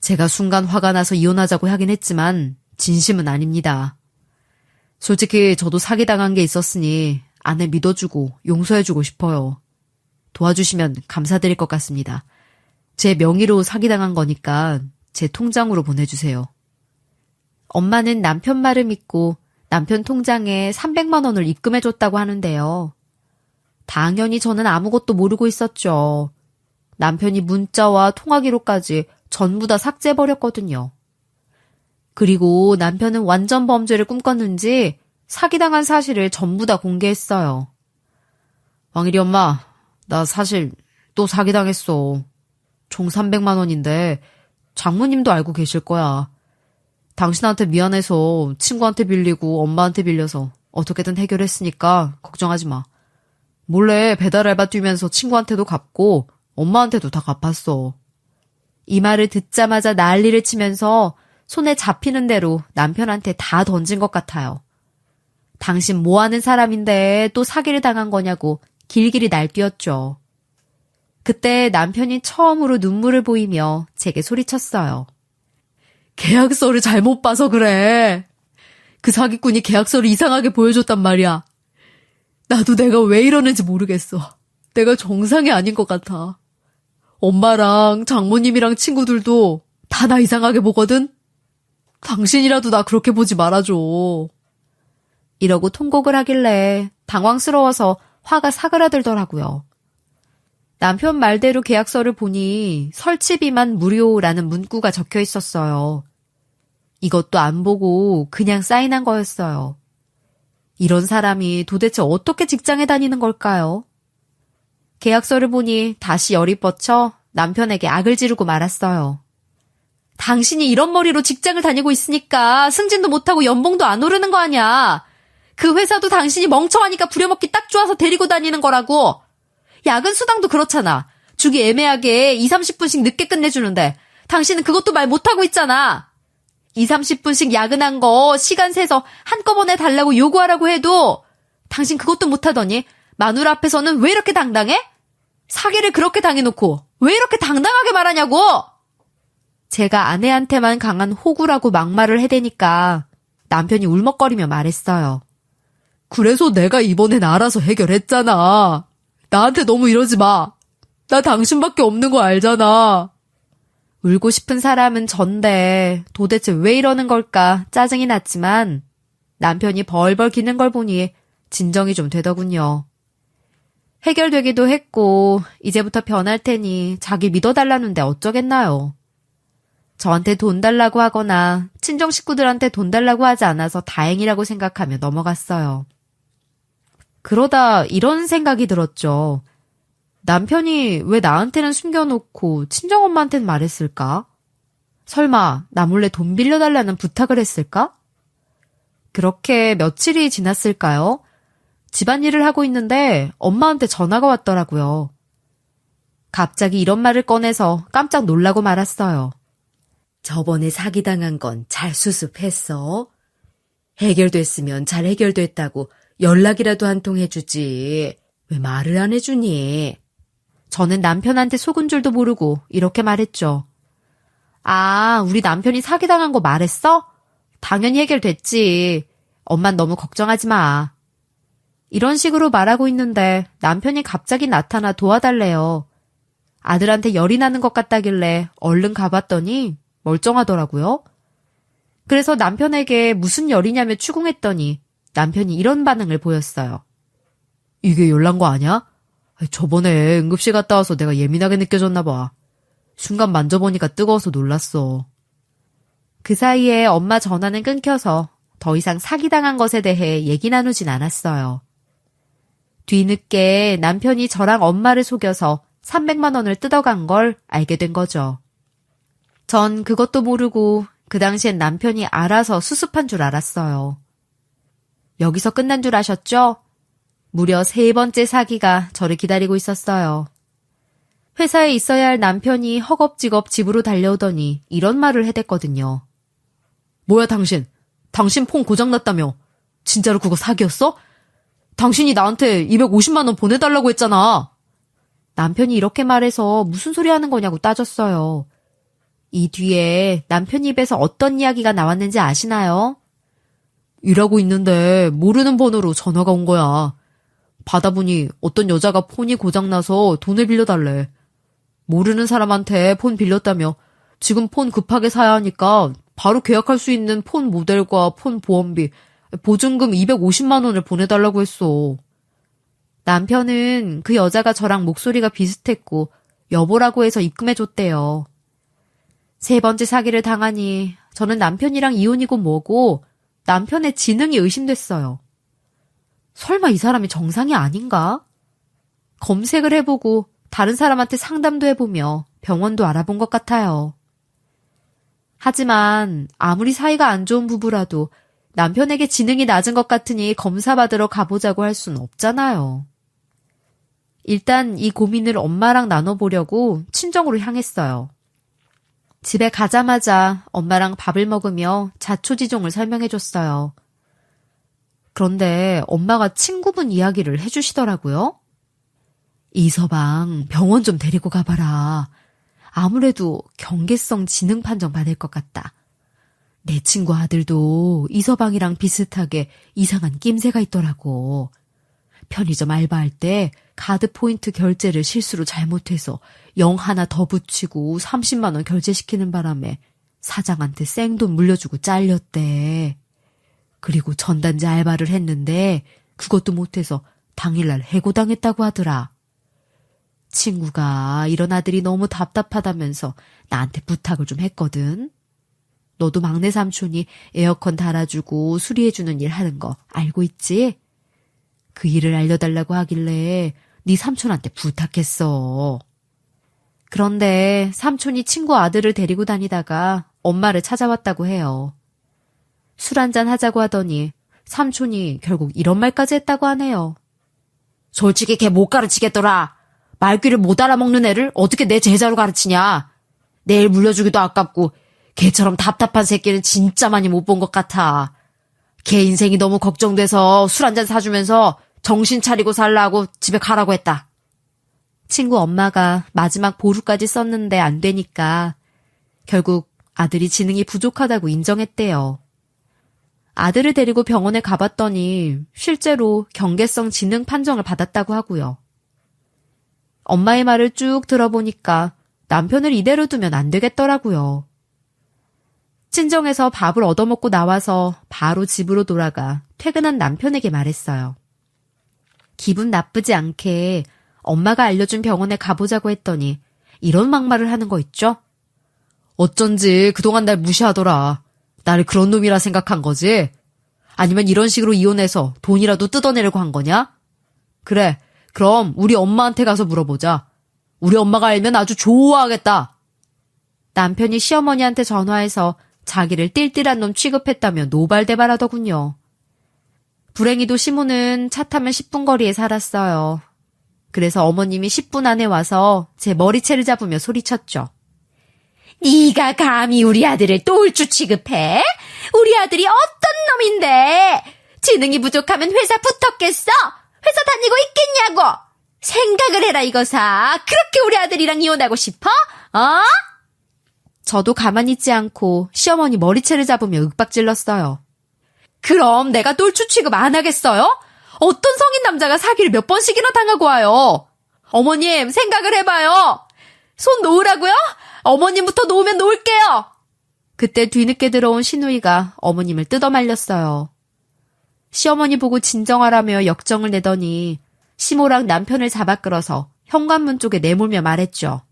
제가 순간 화가 나서 이혼하자고 하긴 했지만 진심은 아닙니다. 솔직히 저도 사기당한 게 있었으니 아내 믿어주고 용서해주고 싶어요. 도와주시면 감사드릴 것 같습니다. 제 명의로 사기당한 거니까 제 통장으로 보내주세요. 엄마는 남편 말을 믿고 남편 통장에 300만 원을 입금해줬다고 하는데요. 당연히 저는 아무것도 모르고 있었죠. 남편이 문자와 통화 기록까지 전부 다 삭제해버렸거든요. 그리고 남편은 완전 범죄를 꿈꿨는지 사기당한 사실을 전부 다 공개했어요. 왕일이 엄마, 나 사실 또 사기당했어. 총 300만 원인데 장모님도 알고 계실 거야. 당신한테 미안해서 친구한테 빌리고 엄마한테 빌려서 어떻게든 해결했으니까 걱정하지 마. 몰래 배달 알바 뛰면서 친구한테도 갚고 엄마한테도 다 갚았어. 이 말을 듣자마자 난리를 치면서 손에 잡히는 대로 남편한테 다 던진 것 같아요. 당신 뭐하는 사람인데 또 사기를 당한 거냐고 길길이 날뛰었죠. 그때 남편이 처음으로 눈물을 보이며 제게 소리쳤어요. 계약서를 잘못 봐서 그래. 그 사기꾼이 계약서를 이상하게 보여줬단 말이야. 나도 내가 왜 이러는지 모르겠어. 내가 정상이 아닌 것 같아. 엄마랑 장모님이랑 친구들도 다 나 이상하게 보거든? 당신이라도 나 그렇게 보지 말아줘. 이러고 통곡을 하길래 당황스러워서 화가 사그라들더라고요. 남편 말대로 계약서를 보니 설치비만 무료라는 문구가 적혀 있었어요. 이것도 안 보고 그냥 사인한 거였어요. 이런 사람이 도대체 어떻게 직장에 다니는 걸까요? 계약서를 보니 다시 열이 뻗쳐 남편에게 악을 지르고 말았어요. 당신이 이런 머리로 직장을 다니고 있으니까 승진도 못하고 연봉도 안 오르는 거 아니야. 그 회사도 당신이 멍청하니까 부려먹기 딱 좋아서 데리고 다니는 거라고. 야근 수당도 그렇잖아. 주기 애매하게 20-30분씩 늦게 끝내주는데 당신은 그것도 말 못하고 있잖아. 20-30분씩 야근한 거 시간 세서 한꺼번에 달라고 요구하라고 해도 당신 그것도 못하더니 마누라 앞에서는 왜 이렇게 당당해? 사기를 그렇게 당해놓고 왜 이렇게 당당하게 말하냐고! 제가 아내한테만 강한 호구라고 막말을 해대니까 남편이 울먹거리며 말했어요. 그래서 내가 이번엔 알아서 해결했잖아. 나한테 너무 이러지 마. 나 당신밖에 없는 거 알잖아. 울고 싶은 사람은 전데 도대체 왜 이러는 걸까 짜증이 났지만 남편이 벌벌 기는 걸 보니 진정이 좀 되더군요. 해결되기도 했고 이제부터 변할 테니 자기 믿어달라는데 어쩌겠나요. 저한테 돈 달라고 하거나 친정 식구들한테 돈 달라고 하지 않아서 다행이라고 생각하며 넘어갔어요. 그러다 이런 생각이 들었죠. 남편이 왜 나한테는 숨겨놓고 친정엄마한테는 말했을까? 설마 나 몰래 돈 빌려달라는 부탁을 했을까? 그렇게 며칠이 지났을까요? 집안일을 하고 있는데 엄마한테 전화가 왔더라고요. 갑자기 이런 말을 꺼내서 깜짝 놀라고 말았어요. 저번에 사기당한 건 잘 수습했어? 해결됐으면 잘 해결됐다고 연락이라도 한 통 해주지. 왜 말을 안 해주니? 저는 남편한테 속은 줄도 모르고 이렇게 말했죠. 아, 우리 남편이 사기당한 거 말했어? 당연히 해결됐지. 엄만 너무 걱정하지 마. 이런 식으로 말하고 있는데 남편이 갑자기 나타나 도와달래요. 아들한테 열이 나는 것 같다길래 얼른 가봤더니 멀쩡하더라고요. 그래서 남편에게 무슨 열이냐며 추궁했더니 남편이 이런 반응을 보였어요. 이게 열 난 거 아니야? 저번에 응급실 갔다 와서 내가 예민하게 느껴졌나 봐. 순간 만져보니까 뜨거워서 놀랐어. 그 사이에 엄마 전화는 끊겨서 더 이상 사기당한 것에 대해 얘기 나누진 않았어요. 뒤늦게 남편이 저랑 엄마를 속여서 300만 원을 뜯어간 걸 알게 된 거죠. 전 그것도 모르고 그 당시엔 남편이 알아서 수습한 줄 알았어요. 여기서 끝난 줄 아셨죠? 무려 3번째 사기가 저를 기다리고 있었어요. 회사에 있어야 할 남편이 허겁지겁 집으로 달려오더니 이런 말을 해댔거든요. 뭐야 당신? 당신 폰 고장났다며? 진짜로 그거 사기였어? 당신이 나한테 250만 원 보내달라고 했잖아. 남편이 이렇게 말해서 무슨 소리 하는 거냐고 따졌어요. 이 뒤에 남편 입에서 어떤 이야기가 나왔는지 아시나요? 일하고 있는데 모르는 번호로 전화가 온 거야. 받아보니 어떤 여자가 폰이 고장나서 돈을 빌려달래. 모르는 사람한테 폰 빌렸다며 지금 폰 급하게 사야 하니까 바로 계약할 수 있는 폰 모델과 폰 보험비, 보증금 250만 원을 보내달라고 했어. 남편은 그 여자가 저랑 목소리가 비슷했고 여보라고 해서 입금해줬대요. 3번째 사기를 당하니 저는 남편이랑 이혼이고 뭐고 남편의 지능이 의심됐어요. 설마 이 사람이 정상이 아닌가? 검색을 해보고 다른 사람한테 상담도 해보며 병원도 알아본 것 같아요. 하지만 아무리 사이가 안 좋은 부부라도 남편에게 지능이 낮은 것 같으니 검사받으러 가보자고 할 수는 없잖아요. 일단 이 고민을 엄마랑 나눠보려고 친정으로 향했어요. 집에 가자마자 엄마랑 밥을 먹으며 자초지종을 설명해줬어요. 그런데 엄마가 친구분 이야기를 해주시더라고요. 이서방 병원 좀 데리고 가봐라. 아무래도 경계성 지능 판정 받을 것 같다. 내 친구 아들도 이서방이랑 비슷하게 이상한 낌새가 있더라고. 편의점 알바할 때 카드 포인트 결제를 실수로 잘못해서 0 하나 더 붙이고 30만 원 결제시키는 바람에 사장한테 생돈 물려주고 잘렸대. 그리고 전단지 알바를 했는데 그것도 못해서 당일날 해고당했다고 하더라. 친구가 이런 아들이 너무 답답하다면서 나한테 부탁을 좀 했거든. 너도 막내 삼촌이 에어컨 달아주고 수리해주는 일 하는 거 알고 있지? 그 일을 알려달라고 하길래 네 삼촌한테 부탁했어. 그런데 삼촌이 친구 아들을 데리고 다니다가 엄마를 찾아왔다고 해요. 술 한잔 하자고 하더니 삼촌이 결국 이런 말까지 했다고 하네요. 솔직히 걔 못 가르치겠더라. 말귀를 못 알아먹는 애를 어떻게 내 제자로 가르치냐. 내일 물려주기도 아깝고 걔처럼 답답한 새끼는 진짜 많이 못 본 것 같아. 걔 인생이 너무 걱정돼서 술 한잔 사주면서 정신 차리고 살라고 집에 가라고 했다. 친구 엄마가 마지막 보루까지 썼는데 안 되니까 결국 아들이 지능이 부족하다고 인정했대요. 아들을 데리고 병원에 가봤더니 실제로 경계성 지능 판정을 받았다고 하고요. 엄마의 말을 쭉 들어보니까 남편을 이대로 두면 안 되겠더라고요. 친정에서 밥을 얻어먹고 나와서 바로 집으로 돌아가 퇴근한 남편에게 말했어요. 기분 나쁘지 않게 엄마가 알려준 병원에 가보자고 했더니 이런 막말을 하는 거 있죠? 어쩐지 그동안 날 무시하더라. 나를 그런 놈이라 생각한 거지? 아니면 이런 식으로 이혼해서 돈이라도 뜯어내려고 한 거냐? 그래, 그럼 우리 엄마한테 가서 물어보자. 우리 엄마가 알면 아주 좋아하겠다. 남편이 시어머니한테 전화해서 자기를 띨띨한 놈 취급했다며 노발대발하더군요. 불행히도 시모는 차 타면 10분 거리에 살았어요. 그래서 어머님이 10분 안에 와서 제 머리채를 잡으며 소리쳤죠. 네가 감히 우리 아들을 똘추 취급해? 우리 아들이 어떤 놈인데? 지능이 부족하면 회사 붙었겠어? 회사 다니고 있겠냐고? 생각을 해라 이거사. 그렇게 우리 아들이랑 이혼하고 싶어? 어? 저도 가만히 있지 않고 시어머니 머리채를 잡으며 윽박질렀어요. 그럼 내가 똘추 취급 안 하겠어요? 어떤 성인 남자가 사기를 몇 번씩이나 당하고 와요? 어머님 생각을 해봐요. 손 놓으라고요? 어머님부터 놓으면 놓을게요. 그때 뒤늦게 들어온 시누이가 어머님을 뜯어말렸어요. 시어머니 보고 진정하라며 역정을 내더니 시모랑 남편을 잡아 끌어서 현관문 쪽에 내몰며 말했죠.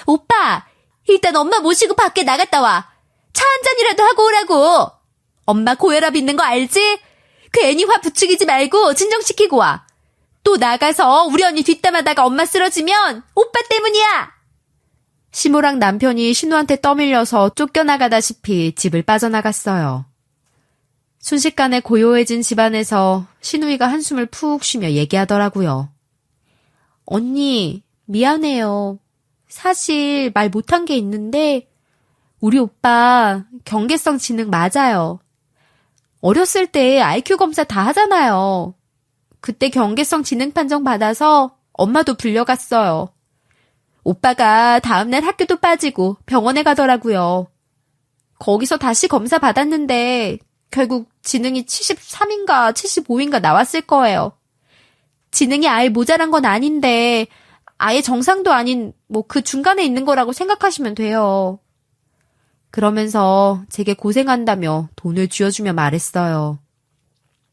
오빠, 일단 엄마 모시고 밖에 나갔다 와. 차 한 잔이라도 하고 오라고. 엄마 고혈압 있는 거 알지? 괜히 화 부추기지 말고 진정시키고 와. 또 나가서 우리 언니 뒷담하다가 엄마 쓰러지면 오빠 때문이야. 시모랑 남편이 신우한테 떠밀려서 쫓겨나가다시피 집을 빠져나갔어요. 순식간에 고요해진 집안에서 신우이가 한숨을 푹 쉬며 얘기하더라고요. 언니, 미안해요. 사실 말 못한 게 있는데 우리 오빠 경계성 지능 맞아요. 어렸을 때 IQ 검사 다 하잖아요. 그때 경계성 지능 판정 받아서 엄마도 불려갔어요. 오빠가 다음날 학교도 빠지고 병원에 가더라고요. 거기서 다시 검사 받았는데 결국 지능이 73인가 75인가 나왔을 거예요. 지능이 아예 모자란 건 아닌데 아예 정상도 아닌 뭐 그 중간에 있는 거라고 생각하시면 돼요. 그러면서 제게 고생한다며 돈을 쥐어주며 말했어요.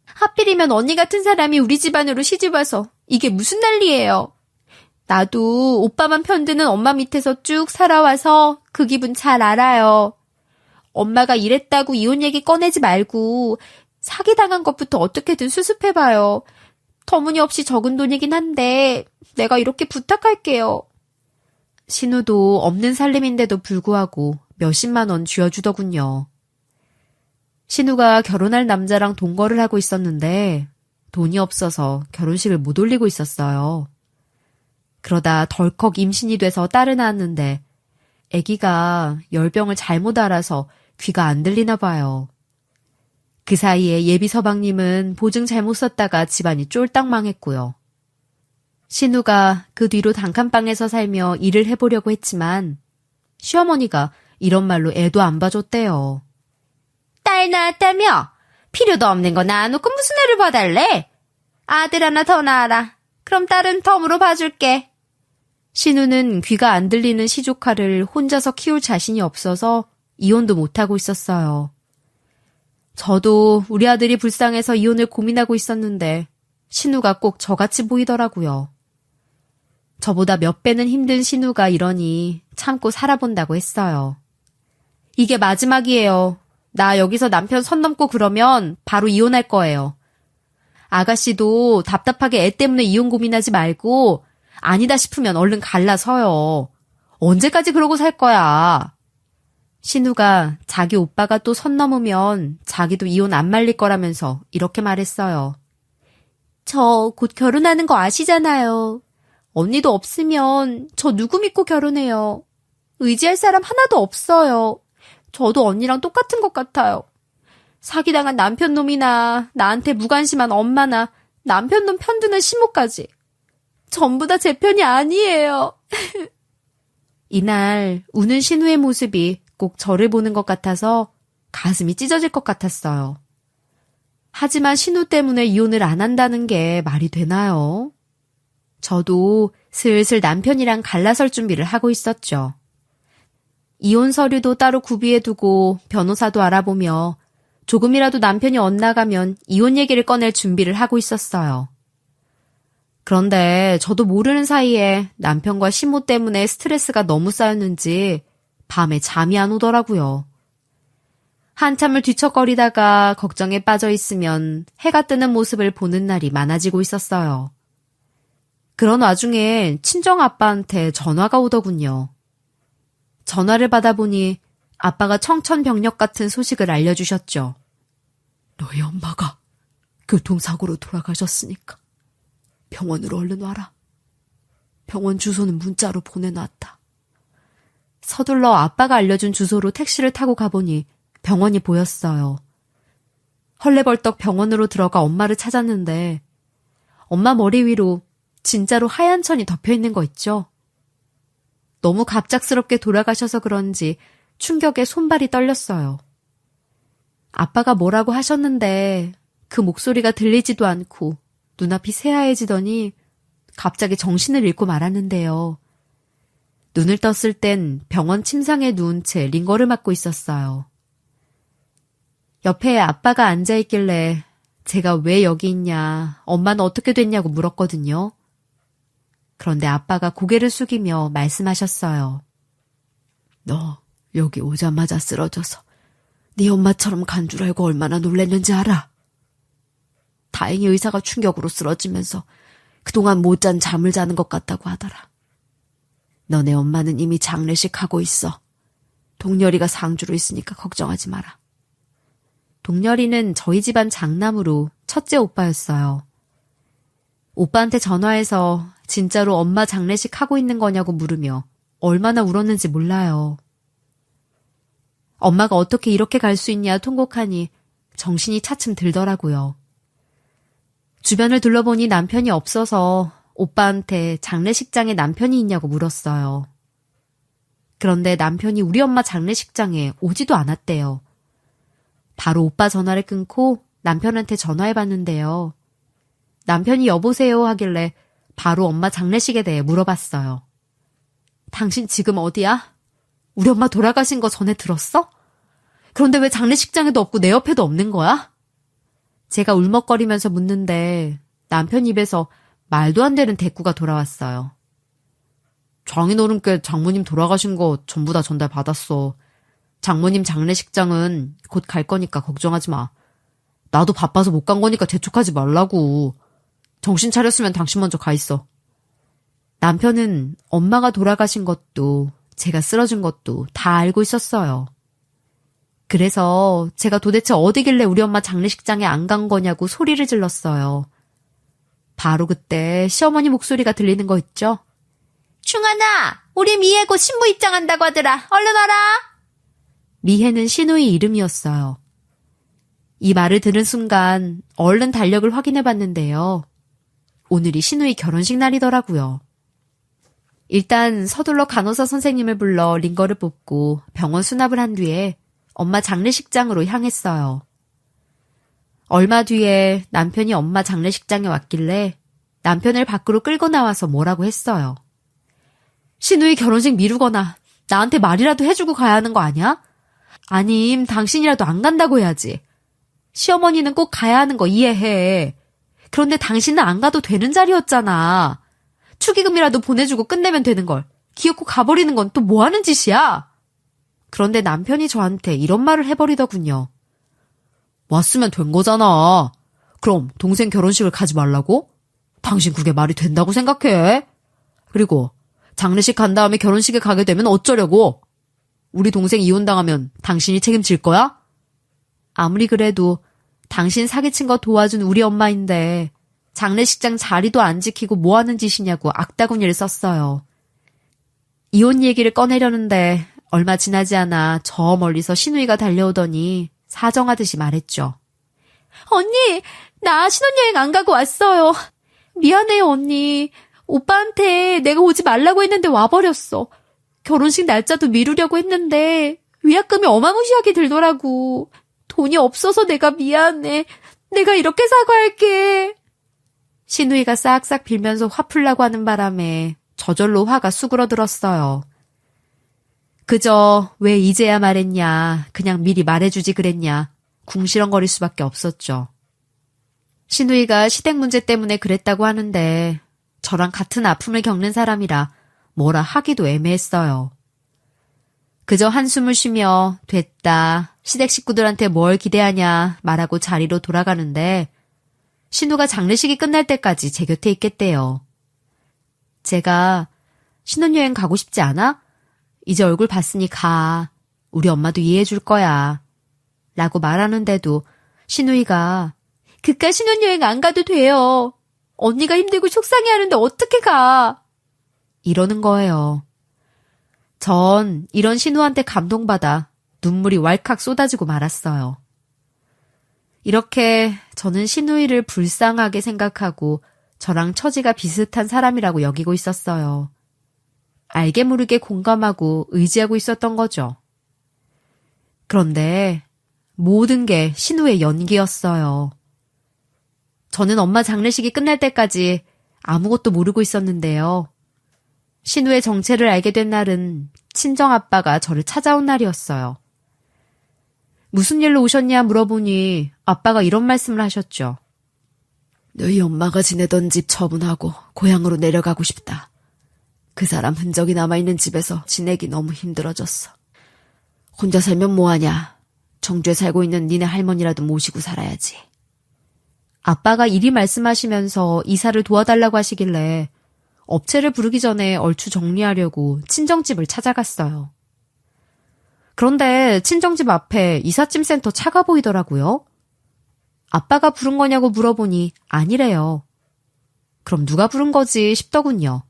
하필이면 언니 같은 사람이 우리 집안으로 시집와서 이게 무슨 난리예요. 나도 오빠만 편드는 엄마 밑에서 쭉 살아와서 그 기분 잘 알아요. 엄마가 이랬다고 이혼 얘기 꺼내지 말고 사기당한 것부터 어떻게든 수습해봐요. 터무니없이 적은 돈이긴 한데 내가 이렇게 부탁할게요. 신우도 없는 살림인데도 불구하고 몇십만 원 쥐어주더군요. 신우가 결혼할 남자랑 동거를 하고 있었는데 돈이 없어서 결혼식을 못 올리고 있었어요. 그러다 덜컥 임신이 돼서 딸을 낳았는데 아기가 열병을 잘못 알아서 귀가 안 들리나 봐요. 그 사이에 예비 서방님은 보증 잘못 썼다가 집안이 쫄딱 망했고요. 신우가 그 뒤로 단칸방에서 살며 일을 해보려고 했지만 시어머니가 이런 말로 애도 안 봐줬대요. 딸 낳았다며? 필요도 없는 거 낳아놓고 무슨 애를 봐달래? 아들 하나 더 낳아라. 그럼 딸은 덤으로 봐줄게. 신우는 귀가 안 들리는 시조카를 혼자서 키울 자신이 없어서 이혼도 못하고 있었어요. 저도 우리 아들이 불쌍해서 이혼을 고민하고 있었는데 신우가 꼭 저같이 보이더라고요. 저보다 몇 배는 힘든 신우가 이러니 참고 살아본다고 했어요. 이게 마지막이에요. 나 여기서 남편 선 넘고 그러면 바로 이혼할 거예요. 아가씨도 답답하게 애 때문에 이혼 고민하지 말고 아니다 싶으면 얼른 갈라서요. 언제까지 그러고 살 거야. 신우가 자기 오빠가 또 선 넘으면 자기도 이혼 안 말릴 거라면서 이렇게 말했어요. 저 곧 결혼하는 거 아시잖아요. 언니도 없으면 저 누구 믿고 결혼해요. 의지할 사람 하나도 없어요. 저도 언니랑 똑같은 것 같아요. 사기당한 남편 놈이나 나한테 무관심한 엄마나 남편 놈 편드는 시모까지. 전부 다 제 편이 아니에요. 이날 우는 신우의 모습이 꼭 저를 보는 것 같아서 가슴이 찢어질 것 같았어요. 하지만 신우 때문에 이혼을 안 한다는 게 말이 되나요? 저도 슬슬 남편이랑 갈라설 준비를 하고 있었죠. 이혼 서류도 따로 구비해두고 변호사도 알아보며 조금이라도 남편이 엇나가면 이혼 얘기를 꺼낼 준비를 하고 있었어요. 그런데 저도 모르는 사이에 남편과 시모 때문에 스트레스가 너무 쌓였는지 밤에 잠이 안 오더라고요. 한참을 뒤척거리다가 걱정에 빠져 있으면 해가 뜨는 모습을 보는 날이 많아지고 있었어요. 그런 와중에 친정 아빠한테 전화가 오더군요. 전화를 받아보니 아빠가 청천벽력 같은 소식을 알려주셨죠. 너희 엄마가 교통사고로 돌아가셨으니까 병원으로 얼른 와라. 병원 주소는 문자로 보내놨다. 서둘러 아빠가 알려준 주소로 택시를 타고 가보니 병원이 보였어요. 헐레벌떡 병원으로 들어가 엄마를 찾았는데 엄마 머리 위로 진짜로 하얀 천이 덮여있는 거 있죠? 너무 갑작스럽게 돌아가셔서 그런지 충격에 손발이 떨렸어요. 아빠가 뭐라고 하셨는데 그 목소리가 들리지도 않고 눈앞이 새하얘지더니 갑자기 정신을 잃고 말았는데요. 눈을 떴을 땐 병원 침상에 누운 채 링거를 맞고 있었어요. 옆에 아빠가 앉아있길래 제가 왜 여기 있냐, 엄마는 어떻게 됐냐고 물었거든요. 그런데 아빠가 고개를 숙이며 말씀하셨어요. 너 여기 오자마자 쓰러져서 네 엄마처럼 간 줄 알고 얼마나 놀랐는지 알아? 다행히 의사가 충격으로 쓰러지면서 그동안 못 잔 잠을 자는 것 같다고 하더라. 너네 엄마는 이미 장례식 하고 있어. 동열이가 상주로 있으니까 걱정하지 마라. 동열이는 저희 집안 장남으로 첫째 오빠였어요. 오빠한테 전화해서 진짜로 엄마 장례식 하고 있는 거냐고 물으며 얼마나 울었는지 몰라요. 엄마가 어떻게 이렇게 갈 수 있냐 통곡하니 정신이 차츰 들더라고요. 주변을 둘러보니 남편이 없어서 오빠한테 장례식장에 남편이 있냐고 물었어요. 그런데 남편이 우리 엄마 장례식장에 오지도 않았대요. 바로 오빠 전화를 끊고 남편한테 전화해봤는데요. 남편이 여보세요 하길래 바로 엄마 장례식에 대해 물어봤어요. 당신 지금 어디야? 우리 엄마 돌아가신 거 전에 들었어? 그런데 왜 장례식장에도 없고 내 옆에도 없는 거야? 제가 울먹거리면서 묻는데 남편 입에서 말도 안 되는 대꾸가 돌아왔어요. 장인어른께 장모님 돌아가신 거 전부 다 전달받았어. 장모님 장례식장은 곧 갈 거니까 걱정하지 마. 나도 바빠서 못 간 거니까 재촉하지 말라고. 정신 차렸으면 당신 먼저 가 있어. 남편은 엄마가 돌아가신 것도 제가 쓰러진 것도 다 알고 있었어요. 그래서 제가 도대체 어디길래 우리 엄마 장례식장에 안 간 거냐고 소리를 질렀어요. 바로 그때 시어머니 목소리가 들리는 거 있죠? 충하나, 우리 미애 곧 신부 입장한다고 하더라. 얼른 와라. 미혜는 신우의 이름이었어요. 이 말을 들은 순간 얼른 달력을 확인해 봤는데요. 오늘이 신우의 결혼식 날이더라고요. 일단 서둘러 간호사 선생님을 불러 링거를 뽑고 병원 수납을 한 뒤에 엄마 장례식장으로 향했어요. 얼마 뒤에 남편이 엄마 장례식장에 왔길래 남편을 밖으로 끌고 나와서 뭐라고 했어요. 신우의 결혼식 미루거나 나한테 말이라도 해주고 가야 하는 거 아니야? 아님 당신이라도 안 간다고 해야지. 시어머니는 꼭 가야 하는 거 이해해. 그런데 당신은 안 가도 되는 자리였잖아. 축의금이라도 보내주고 끝내면 되는 걸. 기어코 가버리는 건 또 뭐 하는 짓이야? 그런데 남편이 저한테 이런 말을 해버리더군요. 왔으면 된 거잖아. 그럼 동생 결혼식을 가지 말라고? 당신 그게 말이 된다고 생각해? 그리고 장례식 간 다음에 결혼식에 가게 되면 어쩌려고? 우리 동생 이혼당하면 당신이 책임질 거야? 아무리 그래도 당신 사기친 거 도와준 우리 엄마인데 장례식장 자리도 안 지키고 뭐 하는 짓이냐고 악다구니를 썼어요. 이혼 얘기를 꺼내려는데 얼마 지나지 않아 저 멀리서 신우이가 달려오더니 사정하듯이 말했죠. 언니, 나 신혼여행 안 가고 왔어요. 미안해요, 언니. 오빠한테 내가 오지 말라고 했는데 와버렸어. 결혼식 날짜도 미루려고 했는데 위약금이 어마무시하게 들더라고. 돈이 없어서 내가 미안해. 내가 이렇게 사과할게. 신우이가 싹싹 빌면서 화풀라고 하는 바람에 저절로 화가 수그러들었어요. 그저 왜 이제야 말했냐, 그냥 미리 말해주지 그랬냐, 궁시렁거릴 수밖에 없었죠. 신우이가 시댁 문제 때문에 그랬다고 하는데 저랑 같은 아픔을 겪는 사람이라 뭐라 하기도 애매했어요. 그저 한숨을 쉬며 됐다, 시댁 식구들한테 뭘 기대하냐 말하고 자리로 돌아가는데 신우가 장례식이 끝날 때까지 제 곁에 있겠대요. 제가 신혼여행 가고 싶지 않아? 이제 얼굴 봤으니 가. 우리 엄마도 이해해 줄 거야. 라고 말하는데도 신우이가 그깟 신혼여행 안 가도 돼요. 언니가 힘들고 속상해하는데 어떻게 가? 이러는 거예요. 전 이런 신우한테 감동받아 눈물이 왈칵 쏟아지고 말았어요. 이렇게 저는 신우이를 불쌍하게 생각하고 저랑 처지가 비슷한 사람이라고 여기고 있었어요. 알게 모르게 공감하고 의지하고 있었던 거죠. 그런데 모든 게 신우의 연기였어요. 저는 엄마 장례식이 끝날 때까지 아무것도 모르고 있었는데요. 신우의 정체를 알게 된 날은 친정아빠가 저를 찾아온 날이었어요. 무슨 일로 오셨냐 물어보니 아빠가 이런 말씀을 하셨죠. 너희 엄마가 지내던 집 처분하고 고향으로 내려가고 싶다. 그 사람 흔적이 남아있는 집에서 지내기 너무 힘들어졌어. 혼자 살면 뭐하냐. 청주에 살고 있는 니네 할머니라도 모시고 살아야지. 아빠가 이리 말씀하시면서 이사를 도와달라고 하시길래 업체를 부르기 전에 얼추 정리하려고 친정집을 찾아갔어요. 그런데 친정집 앞에 이삿짐 센터 차가 보이더라고요. 아빠가 부른 거냐고 물어보니 아니래요. 그럼 누가 부른 거지 싶더군요.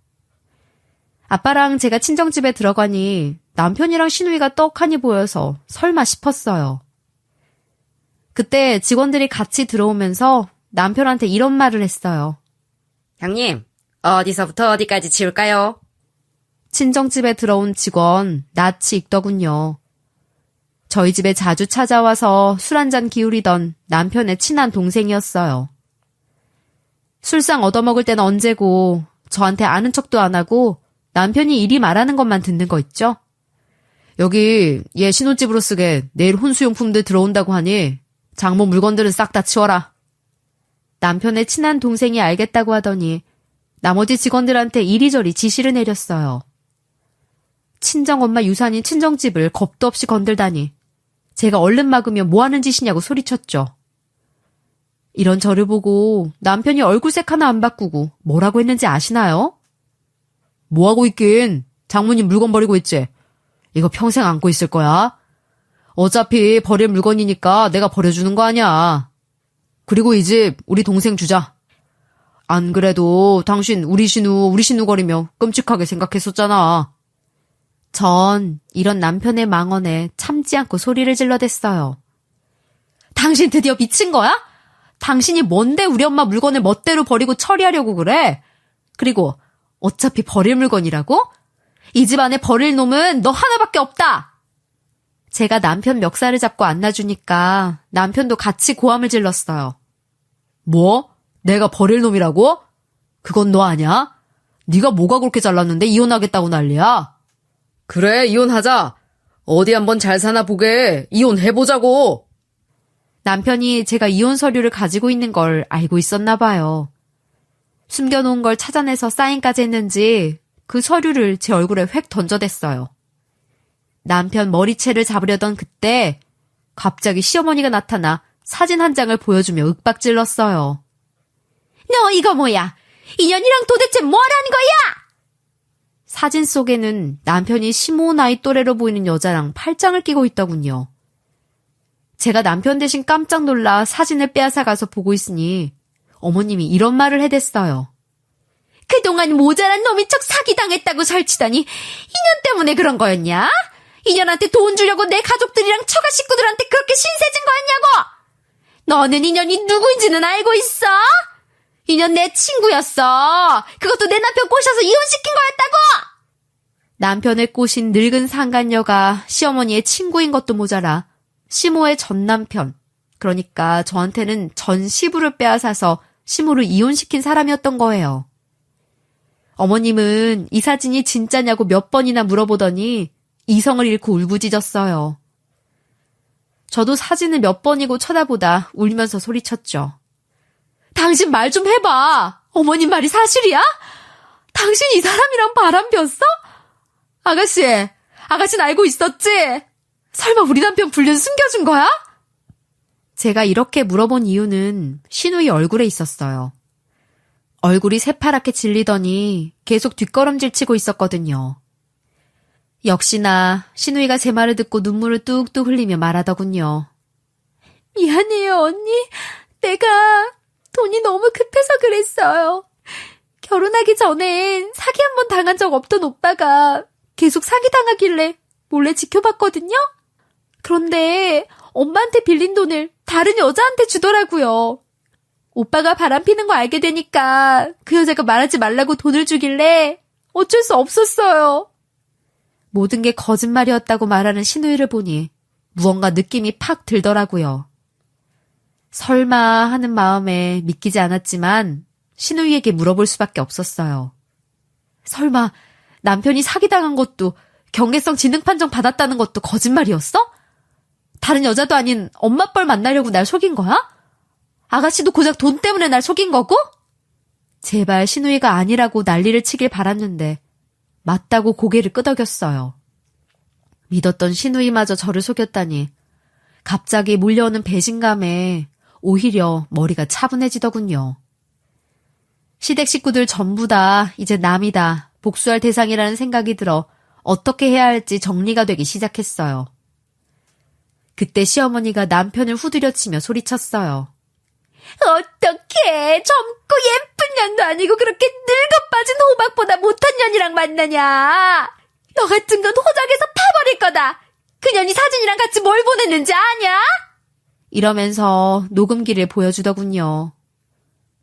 아빠랑 제가 친정집에 들어가니 남편이랑 신우이가 떡하니 보여서 설마 싶었어요. 그때 직원들이 같이 들어오면서 남편한테 이런 말을 했어요. 형님, 어디서부터 어디까지 치울까요? 친정집에 들어온 직원 낯이 익더군요. 저희 집에 자주 찾아와서 술 한잔 기울이던 남편의 친한 동생이었어요. 술상 얻어먹을 때는 언제고 저한테 아는 척도 안 하고 남편이 이리 말하는 것만 듣는 거 있죠? 여기 얘 신혼집으로 쓰게 내일 혼수용품들 들어온다고 하니 장모 물건들은 싹 다 치워라. 남편의 친한 동생이 알겠다고 하더니 나머지 직원들한테 이리저리 지시를 내렸어요. 친정엄마 유산인 친정집을 겁도 없이 건들다니 제가 얼른 막으면 뭐하는 짓이냐고 소리쳤죠. 이런 저를 보고 남편이 얼굴색 하나 안 바꾸고 뭐라고 했는지 아시나요? 뭐하고 있긴. 장모님 물건 버리고 있지. 이거 평생 안고 있을 거야. 어차피 버릴 물건이니까 내가 버려주는 거 아니야. 그리고 이 집 우리 동생 주자. 안 그래도 당신 우리 신우 거리며 끔찍하게 생각했었잖아. 전 이런 남편의 망언에 참지 않고 소리를 질러댔어요. 당신 드디어 미친 거야? 당신이 뭔데 우리 엄마 물건을 멋대로 버리고 처리하려고 그래? 그리고 어차피 버릴 물건이라고? 이 집 안에 버릴 놈은 너 하나밖에 없다! 제가 남편 멱살을 잡고 안아주니까 남편도 같이 고함을 질렀어요. 뭐? 내가 버릴 놈이라고? 그건 너 아냐? 네가 뭐가 그렇게 잘났는데 이혼하겠다고 난리야? 그래, 이혼하자. 어디 한번 잘 사나 보게. 이혼해보자고. 남편이 제가 이혼 서류를 가지고 있는 걸 알고 있었나 봐요. 숨겨놓은 걸 찾아내서 사인까지 했는지 그 서류를 제 얼굴에 획 던져댔어요. 남편 머리채를 잡으려던 그때 갑자기 시어머니가 나타나 사진 한 장을 보여주며 윽박질렀어요. 너 이거 뭐야? 인연이랑 도대체 뭘 하는 거야? 사진 속에는 남편이 시모 나이 또래로 보이는 여자랑 팔짱을 끼고 있더군요. 제가 남편 대신 깜짝 놀라 사진을 빼앗아 가서 보고 있으니 어머님이 이런 말을 해댔어요. 그동안 모자란 놈인 척 사기당했다고 설치더니 인연 때문에 그런 거였냐? 인연한테 돈 주려고 내 가족들이랑 처가 식구들한테 그렇게 신세진 거였냐고! 너는 인연이 누구인지는 알고 있어? 인연 내 친구였어. 그것도 내 남편 꼬셔서 이혼시킨 거였다고! 남편을 꼬신 늙은 상간녀가 시어머니의 친구인 것도 모자라 시모의 전 남편, 그러니까 저한테는 전 시부를 빼앗아서 시모를 이혼시킨 사람이었던 거예요. 어머님은 이 사진이 진짜냐고 몇 번이나 물어보더니 이성을 잃고 울부짖었어요. 저도 사진을 몇 번이고 쳐다보다 울면서 소리쳤죠. 당신 말 좀 해봐. 어머님 말이 사실이야? 당신 이 사람이랑 바람 폈어? 아가씨는 알고 있었지? 설마 우리 남편 불륜 숨겨준 거야? 제가 이렇게 물어본 이유는 신우이 얼굴에 있었어요. 얼굴이 새파랗게 질리더니 계속 뒷걸음질 치고 있었거든요. 역시나 신우이가 제 말을 듣고 눈물을 뚝뚝 흘리며 말하더군요. 미안해요, 언니. 내가 돈이 너무 급해서 그랬어요. 결혼하기 전엔 사기 한 번 당한 적 없던 오빠가 계속 사기당하길래 몰래 지켜봤거든요. 그런데 엄마한테 빌린 돈을 다른 여자한테 주더라고요. 오빠가 바람피는 거 알게 되니까 그 여자가 말하지 말라고 돈을 주길래 어쩔 수 없었어요. 모든 게 거짓말이었다고 말하는 신우이를 보니 무언가 느낌이 팍 들더라고요. 설마 하는 마음에 믿기지 않았지만 신우이에게 물어볼 수밖에 없었어요. 설마 남편이 사기당한 것도 경계성 지능 판정 받았다는 것도 거짓말이었어? 다른 여자도 아닌 엄마 뻘 만나려고 날 속인 거야? 아가씨도 고작 돈 때문에 날 속인 거고? 제발 신우이가 아니라고 난리를 치길 바랐는데 맞다고 고개를 끄덕였어요. 믿었던 신우이마저 저를 속였다니 갑자기 몰려오는 배신감에 오히려 머리가 차분해지더군요. 시댁 식구들 전부 다 이제 남이다, 복수할 대상이라는 생각이 들어 어떻게 해야 할지 정리가 되기 시작했어요. 그때 시어머니가 남편을 후드려치며 소리쳤어요. 어떡해, 젊고 예쁜 년도 아니고 그렇게 늙어빠진 호박보다 못한 년이랑 만나냐. 너 같은 건 호적에서 파버릴 거다. 그 년이 사진이랑 같이 뭘 보냈는지 아냐? 이러면서 녹음기를 보여주더군요.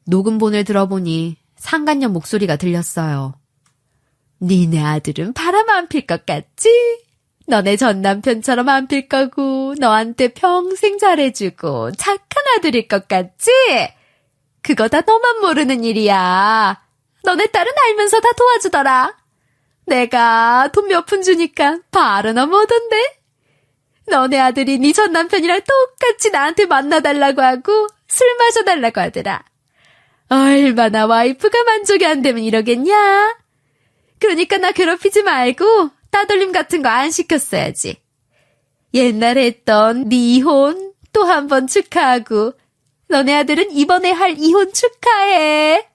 녹음본을 들어보니 상간녀 목소리가 들렸어요. 니네 아들은 바람 안 필 것 같지? 너네 전 남편처럼 안 필 거고 너한테 평생 잘해주고 착한 아들일 것 같지? 그거 다 너만 모르는 일이야. 너네 딸은 알면서 다 도와주더라. 내가 돈 몇 푼 주니까 바로 넘어오던데. 너네 아들이 네 전 남편이랑 똑같이 나한테 만나달라고 하고 술 마셔달라고 하더라. 얼마나 와이프가 만족이 안 되면 이러겠냐? 그러니까 나 괴롭히지 말고 따돌림 같은 거 안 시켰어야지. 옛날에 했던 네 이혼 또 한 번 축하하고 너네 아들은 이번에 할 이혼 축하해.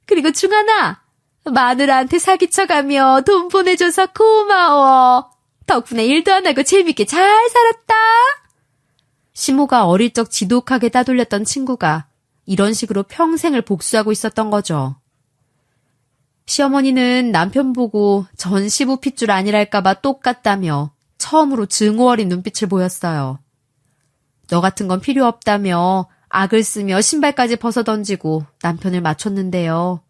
그리고 중하나, 마누라한테 사기쳐가며 돈 보내줘서 고마워. 덕분에 일도 안 하고 재밌게 잘 살았다. 시모가 어릴 적 지독하게 따돌렸던 친구가 이런 식으로 평생을 복수하고 있었던 거죠. 시어머니는 남편 보고 전 시부 핏줄 아니랄까봐 똑같다며 처음으로 증오 어린 눈빛을 보였어요. 너 같은 건 필요 없다며 악을 쓰며 신발까지 벗어던지고 남편을 맞췄는데요.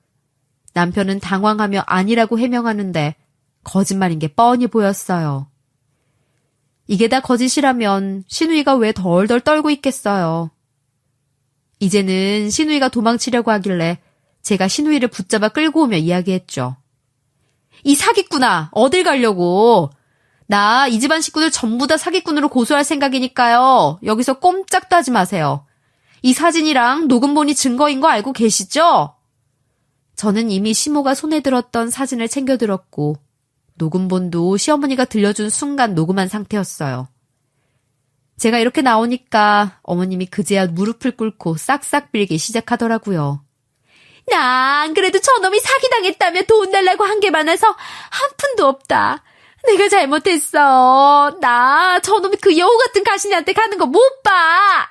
남편은 당황하며 아니라고 해명하는데 거짓말인 게 뻔히 보였어요. 이게 다 거짓이라면 시누이가 왜 덜덜 떨고 있겠어요. 이제는 시누이가 도망치려고 하길래 제가 시누이를 붙잡아 끌고 오며 이야기했죠. 이 사기꾼아, 어딜 가려고. 나 이 집안 식구들 전부 다 사기꾼으로 고소할 생각이니까요. 여기서 꼼짝도 하지 마세요. 이 사진이랑 녹음본이 증거인 거 알고 계시죠? 저는 이미 시모가 손에 들었던 사진을 챙겨들었고 녹음본도 시어머니가 들려준 순간 녹음한 상태였어요. 제가 이렇게 나오니까 어머님이 그제야 무릎을 꿇고 싹싹 빌기 시작하더라고요. 나 안 그래도 저놈이 사기당했다며 돈 달라고 한 게 많아서 한 푼도 없다. 내가 잘못했어. 나 저놈이 그 여우 같은 가신이한테 가는 거 못 봐.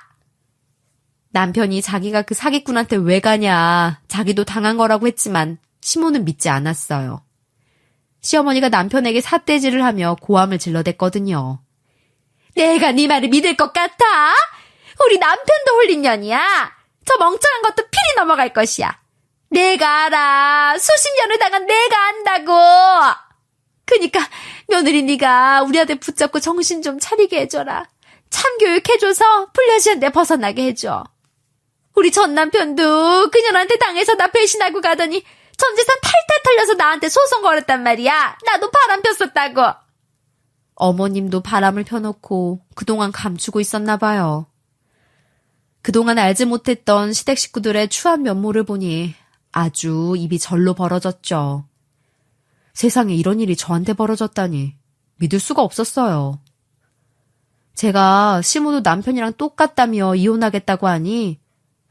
남편이 자기가 그 사기꾼한테 왜 가냐, 자기도 당한 거라고 했지만 시모는 믿지 않았어요. 시어머니가 남편에게 삿대질을 하며 고함을 질러댔거든요. 내가 네 말을 믿을 것 같아? 우리 남편도 홀린 년이야. 저 멍청한 것도 필히 넘어갈 것이야. 내가 알아. 수십 년을 당한 내가 안다고. 그니까 며느리 네가 우리 아들 붙잡고 정신 좀 차리게 해줘라. 참교육해줘서 불려지한테 벗어나게 해줘. 우리 전 남편도 그년한테 당해서 나 배신하고 가더니 전 재산 탈탈 털려서 나한테 소송 걸었단 말이야. 나도 바람 폈었다고. 어머님도 바람을 펴놓고 그동안 감추고 있었나 봐요. 그동안 알지 못했던 시댁 식구들의 추한 면모를 보니 아주 입이 절로 벌어졌죠. 세상에 이런 일이 저한테 벌어졌다니 믿을 수가 없었어요. 제가 시모도 남편이랑 똑같다며 이혼하겠다고 하니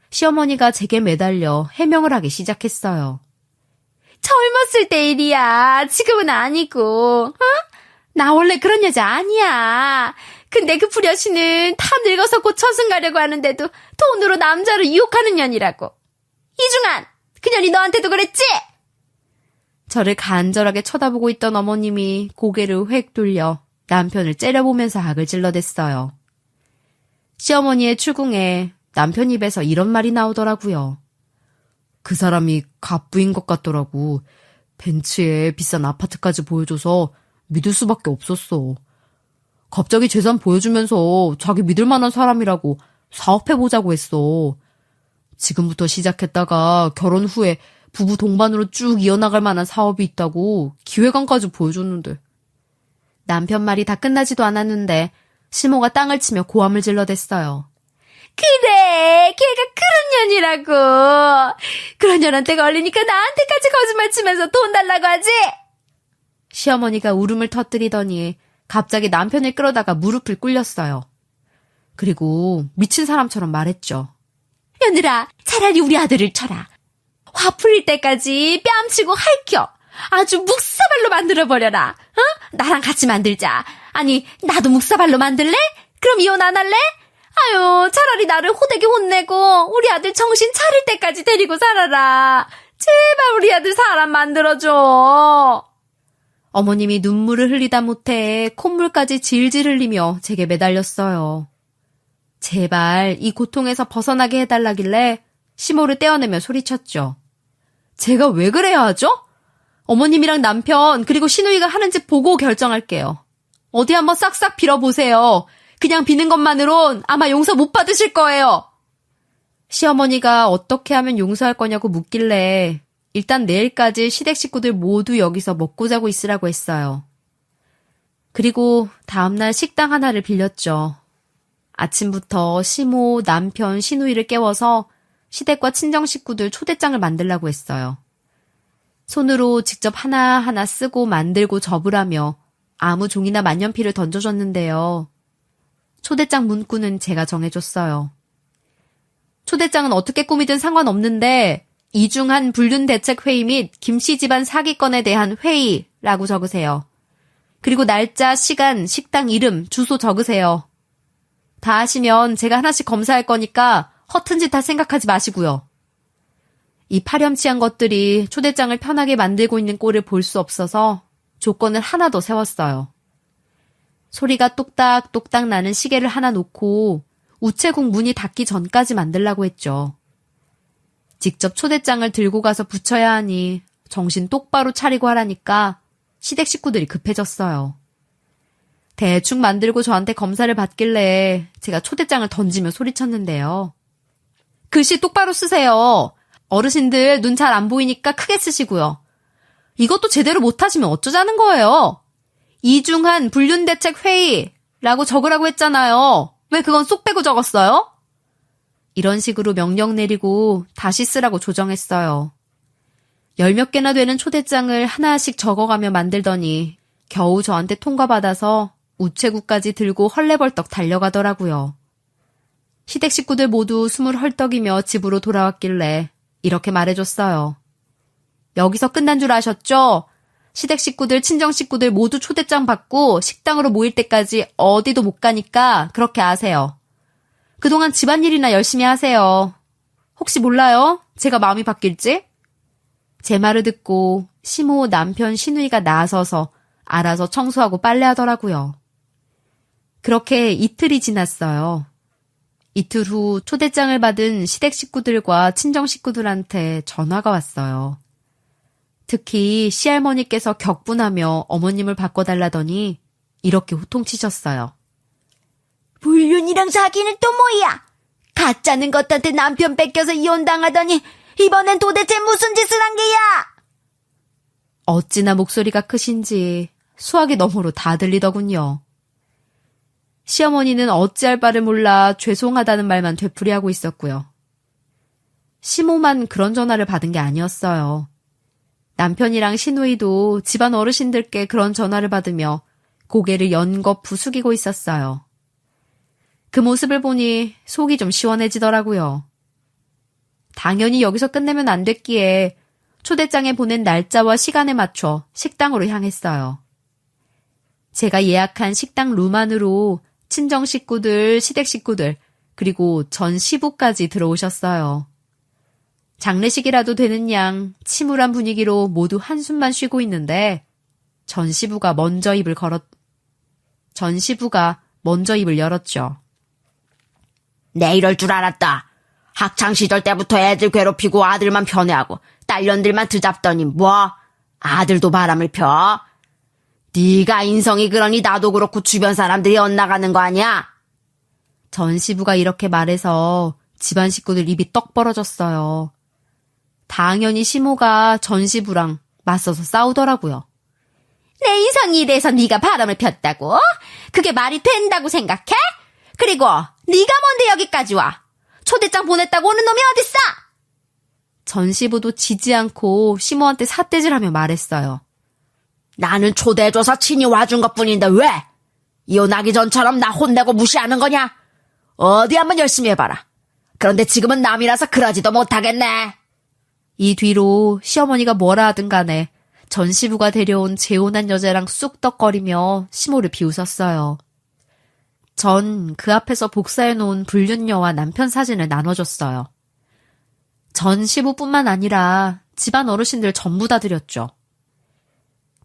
시어머니가 제게 매달려 해명을 하기 시작했어요. 젊었을 때 일이야. 지금은 아니고. 나 원래 그런 여자 아니야. 근데 그 불려시는 다 늙어서 곧 저승 가려고 하는데도 돈으로 남자를 유혹하는 년이라고. 이중한, 그 년이 너한테도 그랬지? 저를 간절하게 쳐다보고 있던 어머님이 고개를 획 돌려 남편을 째려보면서 악을 질러댔어요. 시어머니의 추궁에 남편 입에서 이런 말이 나오더라고요. 그 사람이 갑부인 것 같더라고. 벤츠에 비싼 아파트까지 보여줘서 믿을 수밖에 없었어. 갑자기 재산 보여주면서 자기 믿을 만한 사람이라고 사업해보자고 했어. 지금부터 시작했다가 결혼 후에 부부 동반으로 쭉 이어나갈 만한 사업이 있다고 기획안까지 보여줬는데. 남편 말이 다 끝나지도 않았는데 시모가 땅을 치며 고함을 질러댔어요. 그래, 걔가 그런 년이라고. 그런 년한테 걸리니까 나한테까지 거짓말 치면서 돈 달라고 하지? 시어머니가 울음을 터뜨리더니 갑자기 남편을 끌어다가 무릎을 꿇렸어요. 그리고 미친 사람처럼 말했죠. 며느라, 차라리 우리 아들을 쳐라. 화 풀릴 때까지 뺨치고 할켜. 아주 묵사발로 만들어버려라. 나랑 같이 만들자. 아니, 나도 묵사발로 만들래? 그럼 이혼 안 할래? 아유, 차라리 나를 호되게 혼내고 우리 아들 정신 차릴 때까지 데리고 살아라. 제발 우리 아들 사람 만들어줘. 어머님이 눈물을 흘리다 못해 콧물까지 질질 흘리며 제게 매달렸어요. 제발 이 고통에서 벗어나게 해달라길래 시모를 떼어내며 소리쳤죠. 제가 왜 그래야 하죠? 어머님이랑 남편 그리고 시누이가 하는 짓 보고 결정할게요. 어디 한번 싹싹 빌어보세요. 그냥 비는 것만으론 아마 용서 못 받으실 거예요. 시어머니가 어떻게 하면 용서할 거냐고 묻길래 일단 내일까지 시댁 식구들 모두 여기서 먹고 자고 있으라고 했어요. 그리고 다음날 식당 하나를 빌렸죠. 아침부터 시모, 남편, 시누이를 깨워서 시댁과 친정 식구들 초대장을 만들라고 했어요. 손으로 직접 하나하나 쓰고 만들고 접으라며 아무 종이나 만년필을 던져줬는데요. 초대장 문구는 제가 정해줬어요. 초대장은 어떻게 꾸미든 상관없는데 이중한 불륜대책회의 및 김씨 집안 사기건에 대한 회의라고 적으세요. 그리고 날짜, 시간, 식당 이름, 주소 적으세요. 다 하시면 제가 하나씩 검사할 거니까 허튼 짓 할 생각하지 마시고요. 이 파렴치한 것들이 초대장을 편하게 만들고 있는 꼴을 볼 수 없어서 조건을 하나 더 세웠어요. 소리가 똑딱똑딱 나는 시계를 하나 놓고 우체국 문이 닫기 전까지 만들라고 했죠. 직접 초대장을 들고 가서 붙여야 하니 정신 똑바로 차리고 하라니까 시댁 식구들이 급해졌어요. 대충 만들고 저한테 검사를 받길래 제가 초대장을 던지며 소리쳤는데요. 글씨 똑바로 쓰세요. 어르신들 눈 잘 안 보이니까 크게 쓰시고요. 이것도 제대로 못하시면 어쩌자는 거예요. 이중한 불륜대책회의라고 적으라고 했잖아요. 왜 그건 쏙 빼고 적었어요? 이런 식으로 명령 내리고 다시 쓰라고 조정했어요. 10몇 개나 되는 초대장을 하나씩 적어가며 만들더니 겨우 저한테 통과받아서 우체국까지 들고 헐레벌떡 달려가더라고요. 시댁 식구들 모두 숨을 헐떡이며 집으로 돌아왔길래 이렇게 말해줬어요. 여기서 끝난 줄 아셨죠? 시댁 식구들, 친정 식구들 모두 초대장 받고 식당으로 모일 때까지 어디도 못 가니까 그렇게 아세요. 그동안 집안일이나 열심히 하세요. 혹시 몰라요? 제가 마음이 바뀔지? 제 말을 듣고 시모, 남편, 시누이가 나서서 알아서 청소하고 빨래하더라고요. 그렇게 이틀이 지났어요. 이틀 후 초대장을 받은 시댁 식구들과 친정 식구들한테 전화가 왔어요. 특히 시할머니께서 격분하며 어머님을 바꿔달라더니 이렇게 호통치셨어요. 불륜이랑 사기는 또 뭐야? 가짜는 것한테 남편 뺏겨서 이혼당하더니 이번엔 도대체 무슨 짓을 한 게야? 어찌나 목소리가 크신지 수화기 너머로 다 들리더군요. 시어머니는 어찌할 바를 몰라 죄송하다는 말만 되풀이하고 있었고요. 시모만 그런 전화를 받은 게 아니었어요. 남편이랑 시누이도 집안 어르신들께 그런 전화를 받으며 고개를 연거푸 숙이고 있었어요. 그 모습을 보니 속이 좀 시원해지더라고요. 당연히 여기서 끝내면 안 됐기에 초대장에 보낸 날짜와 시간에 맞춰 식당으로 향했어요. 제가 예약한 식당 룸 안으로 친정 식구들, 시댁 식구들, 그리고 전 시부까지 들어오셨어요. 장례식이라도 되는 양 침울한 분위기로 모두 한숨만 쉬고 있는데 전 시부가 먼저 입을 열었죠. 내 이럴 줄 알았다. 학창시절 때부터 애들 괴롭히고 아들만 편애하고 딸년들만 드잡더니 뭐 아들도 바람을 펴? 네가 인성이 그러니 나도 그렇고 주변 사람들이 엇나가는 거 아니야? 전 시부가 이렇게 말해서 집안 식구들 입이 떡 벌어졌어요. 당연히 시모가 전 시부랑 맞서서 싸우더라고요. 내 인성이 이래서 네가 바람을 폈다고? 그게 말이 된다고 생각해? 그리고 네가 뭔데 여기까지 와? 초대장 보냈다고 오는 놈이 어딨어? 전 시부도 지지 않고 시모한테 삿대질하며 말했어요. 나는 초대해줘서 친히 와준 것뿐인데 왜? 이혼하기 전처럼 나 혼내고 무시하는 거냐? 어디 한번 열심히 해봐라. 그런데 지금은 남이라서 그러지도 못하겠네. 이 뒤로 시어머니가 뭐라 하든 간에 전 시부가 데려온 재혼한 여자랑 쑥덕거리며 시모를 비웃었어요. 전 그 앞에서 복사해놓은 불륜녀와 남편 사진을 나눠줬어요. 전 시부뿐만 아니라 집안 어르신들 전부 다 드렸죠.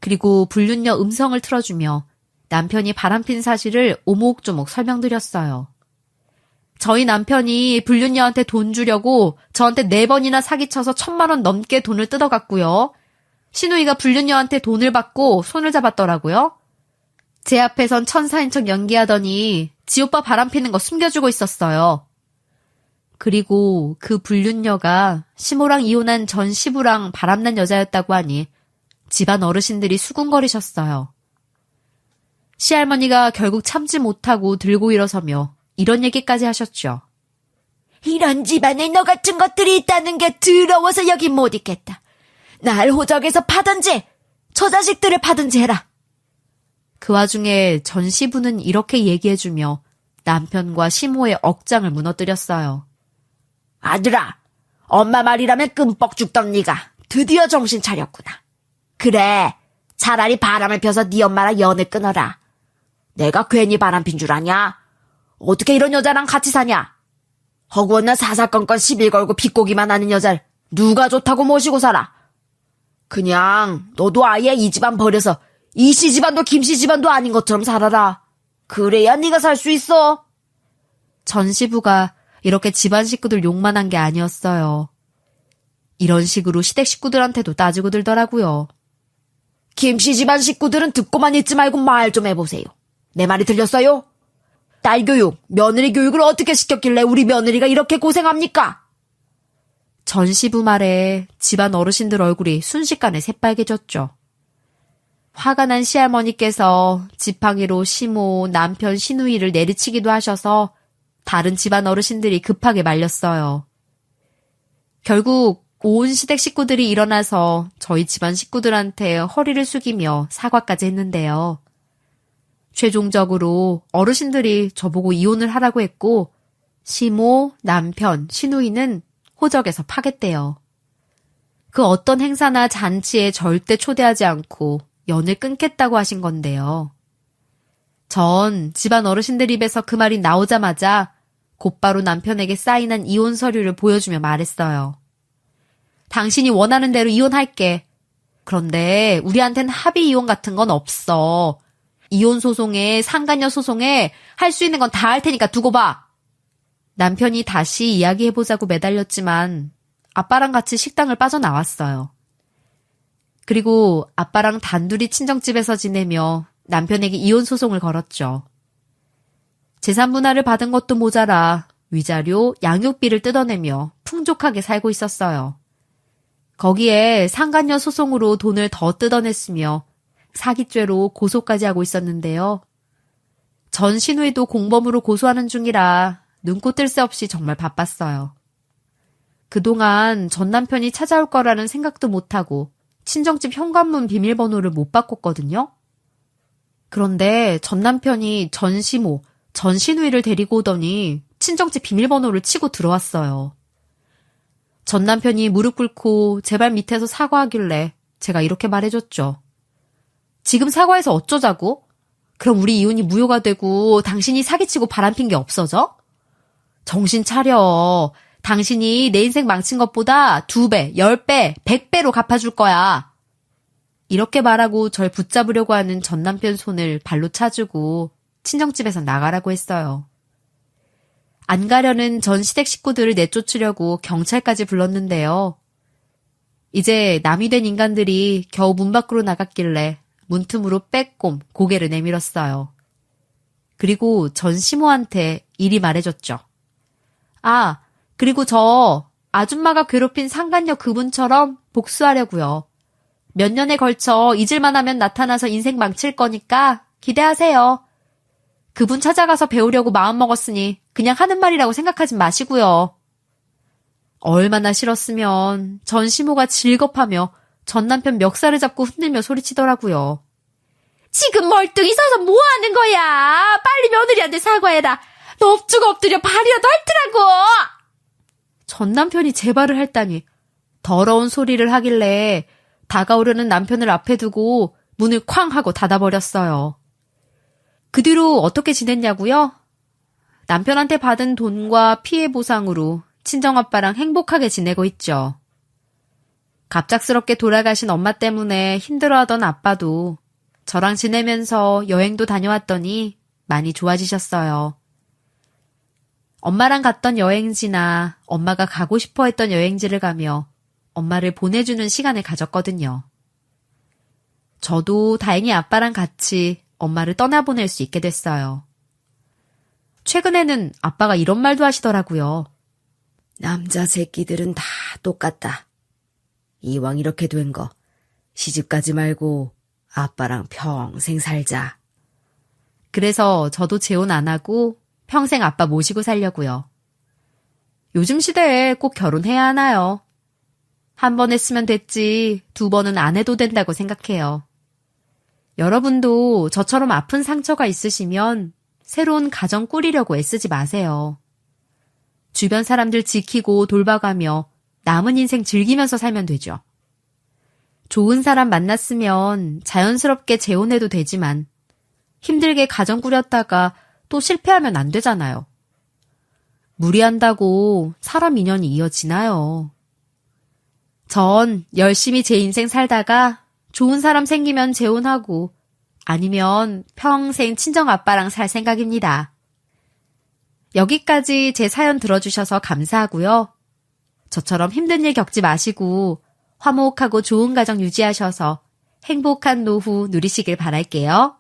그리고 불륜녀 음성을 틀어주며 남편이 바람핀 사실을 오목조목 설명드렸어요. 저희 남편이 불륜녀한테 돈 주려고 저한테 4번이나 사기쳐서 1,000만 원 넘게 돈을 뜯어갔고요. 시누이가 불륜녀한테 돈을 받고 손을 잡았더라고요. 제 앞에선 천사인 척 연기하더니 지 오빠 바람피는 거 숨겨주고 있었어요. 그리고 그 불륜녀가 시모랑 이혼한 전 시부랑 바람난 여자였다고 하니 집안 어르신들이 수군거리셨어요. 시할머니가 결국 참지 못하고 들고 일어서며 이런 얘기까지 하셨죠. 이런 집안에 너 같은 것들이 있다는 게 더러워서 여기 못 있겠다. 날 호적에서 파든지 저 자식들을 파든지 해라. 그 와중에 전 시부는 이렇게 얘기해주며 남편과 시모의 억장을 무너뜨렸어요. 아들아, 엄마 말이라면 끔뻑 죽던 네가 드디어 정신 차렸구나. 그래, 차라리 바람을 펴서 네 엄마랑 연애 끊어라. 내가 괜히 바람핀 줄 아냐? 어떻게 이런 여자랑 같이 사냐? 허구한 사사건건 시비 걸고 비꼬기만 하는 여자를 누가 좋다고 모시고 살아? 그냥 너도 아예 이 집안 버려서 이씨 집안도 김씨 집안도 아닌 것처럼 살아라. 그래야 네가 살 수 있어. 전 시부가 이렇게 집안 식구들 욕만 한 게 아니었어요. 이런 식으로 시댁 식구들한테도 따지고 들더라고요. 김씨 집안 식구들은 듣고만 있지 말고 말 좀 해보세요. 내 말이 들렸어요? 딸 교육, 며느리 교육을 어떻게 시켰길래 우리 며느리가 이렇게 고생합니까? 전 시부 말에 집안 어르신들 얼굴이 순식간에 새빨개졌죠. 화가 난 시할머니께서 지팡이로 시모, 남편 시누이를 내리치기도 하셔서 다른 집안 어르신들이 급하게 말렸어요. 결국 온 시댁 식구들이 일어나서 저희 집안 식구들한테 허리를 숙이며 사과까지 했는데요. 최종적으로 어르신들이 저보고 이혼을 하라고 했고 시모, 남편, 시누이는 호적에서 파겠대요. 그 어떤 행사나 잔치에 절대 초대하지 않고 연을 끊겠다고 하신 건데요. 전 집안 어르신들 입에서 그 말이 나오자마자 곧바로 남편에게 사인한 이혼 서류를 보여주며 말했어요. 당신이 원하는 대로 이혼할게. 그런데 우리한텐 합의 이혼 같은 건 없어. 이혼 소송에 상간녀 소송에 할 수 있는 건 다 할 테니까 두고 봐. 남편이 다시 이야기해보자고 매달렸지만 아빠랑 같이 식당을 빠져나왔어요. 그리고 아빠랑 단둘이 친정집에서 지내며 남편에게 이혼 소송을 걸었죠. 재산 분할을 받은 것도 모자라 위자료, 양육비를 뜯어내며 풍족하게 살고 있었어요. 거기에 상간녀 소송으로 돈을 더 뜯어냈으며 사기죄로 고소까지 하고 있었는데요. 전 시누이도 공범으로 고소하는 중이라 눈코 뜰 새 없이 정말 바빴어요. 그동안 전 남편이 찾아올 거라는 생각도 못하고 친정집 현관문 비밀번호를 못 바꿨거든요. 그런데 전 남편이 전 시모, 전 시누이를 데리고 오더니 친정집 비밀번호를 치고 들어왔어요. 전 남편이 무릎 꿇고 제 발 밑에서 사과하길래 제가 이렇게 말해줬죠. 지금 사과해서 어쩌자고? 그럼 우리 이혼이 무효가 되고 당신이 사기치고 바람핀 게 없어져? 정신 차려. 당신이 내 인생 망친 것보다 2배, 10배, 100배로 갚아줄 거야. 이렇게 말하고 절 붙잡으려고 하는 전 남편 손을 발로 차주고 친정집에서 나가라고 했어요. 안 가려는 전 시댁 식구들을 내쫓으려고 경찰까지 불렀는데요. 이제 남이 된 인간들이 겨우 문 밖으로 나갔길래 문틈으로 빼꼼 고개를 내밀었어요. 그리고 전 시모한테 이리 말해줬죠. 아, 그리고 저 아줌마가 괴롭힌 상간녀 그분처럼 복수하려고요. 몇 년에 걸쳐 잊을만 하면 나타나서 인생 망칠 거니까 기대하세요. 그분 찾아가서 배우려고 마음먹었으니 그냥 하는 말이라고 생각하지 마시고요. 얼마나 싫었으면 전 시모가 질겁하며 전 남편 멱살을 잡고 흔들며 소리치더라고요. 지금 멀뚱히 서서 뭐 하는 거야? 빨리 며느리한테 사과해라. 너 엎주고 엎드려 발이라도 핥으라고. 전 남편이 제 발을 핥다니 더러운 소리를 하길래 다가오려는 남편을 앞에 두고 문을 쾅 하고 닫아버렸어요. 그 뒤로 어떻게 지냈냐고요? 남편한테 받은 돈과 피해 보상으로 친정아빠랑 행복하게 지내고 있죠. 갑작스럽게 돌아가신 엄마 때문에 힘들어하던 아빠도 저랑 지내면서 여행도 다녀왔더니 많이 좋아지셨어요. 엄마랑 갔던 여행지나 엄마가 가고 싶어 했던 여행지를 가며 엄마를 보내주는 시간을 가졌거든요. 저도 다행히 아빠랑 같이 엄마를 떠나보낼 수 있게 됐어요. 최근에는 아빠가 이런 말도 하시더라고요. 남자 새끼들은 다 똑같다. 이왕 이렇게 된 거 시집가지 말고 아빠랑 평생 살자. 그래서 저도 재혼 안 하고 평생 아빠 모시고 살려고요. 요즘 시대에 꼭 결혼해야 하나요? 한 번 했으면 됐지 2번은 안 해도 된다고 생각해요. 여러분도 저처럼 아픈 상처가 있으시면 새로운 가정 꾸리려고 애쓰지 마세요. 주변 사람들 지키고 돌봐가며 남은 인생 즐기면서 살면 되죠. 좋은 사람 만났으면 자연스럽게 재혼해도 되지만 힘들게 가정 꾸렸다가 또 실패하면 안 되잖아요. 무리한다고 사람 인연이 이어지나요? 전 열심히 제 인생 살다가 좋은 사람 생기면 재혼하고 아니면 평생 친정 아빠랑 살 생각입니다. 여기까지 제 사연 들어주셔서 감사하고요. 저처럼 힘든 일 겪지 마시고 화목하고 좋은 가정 유지하셔서 행복한 노후 누리시길 바랄게요.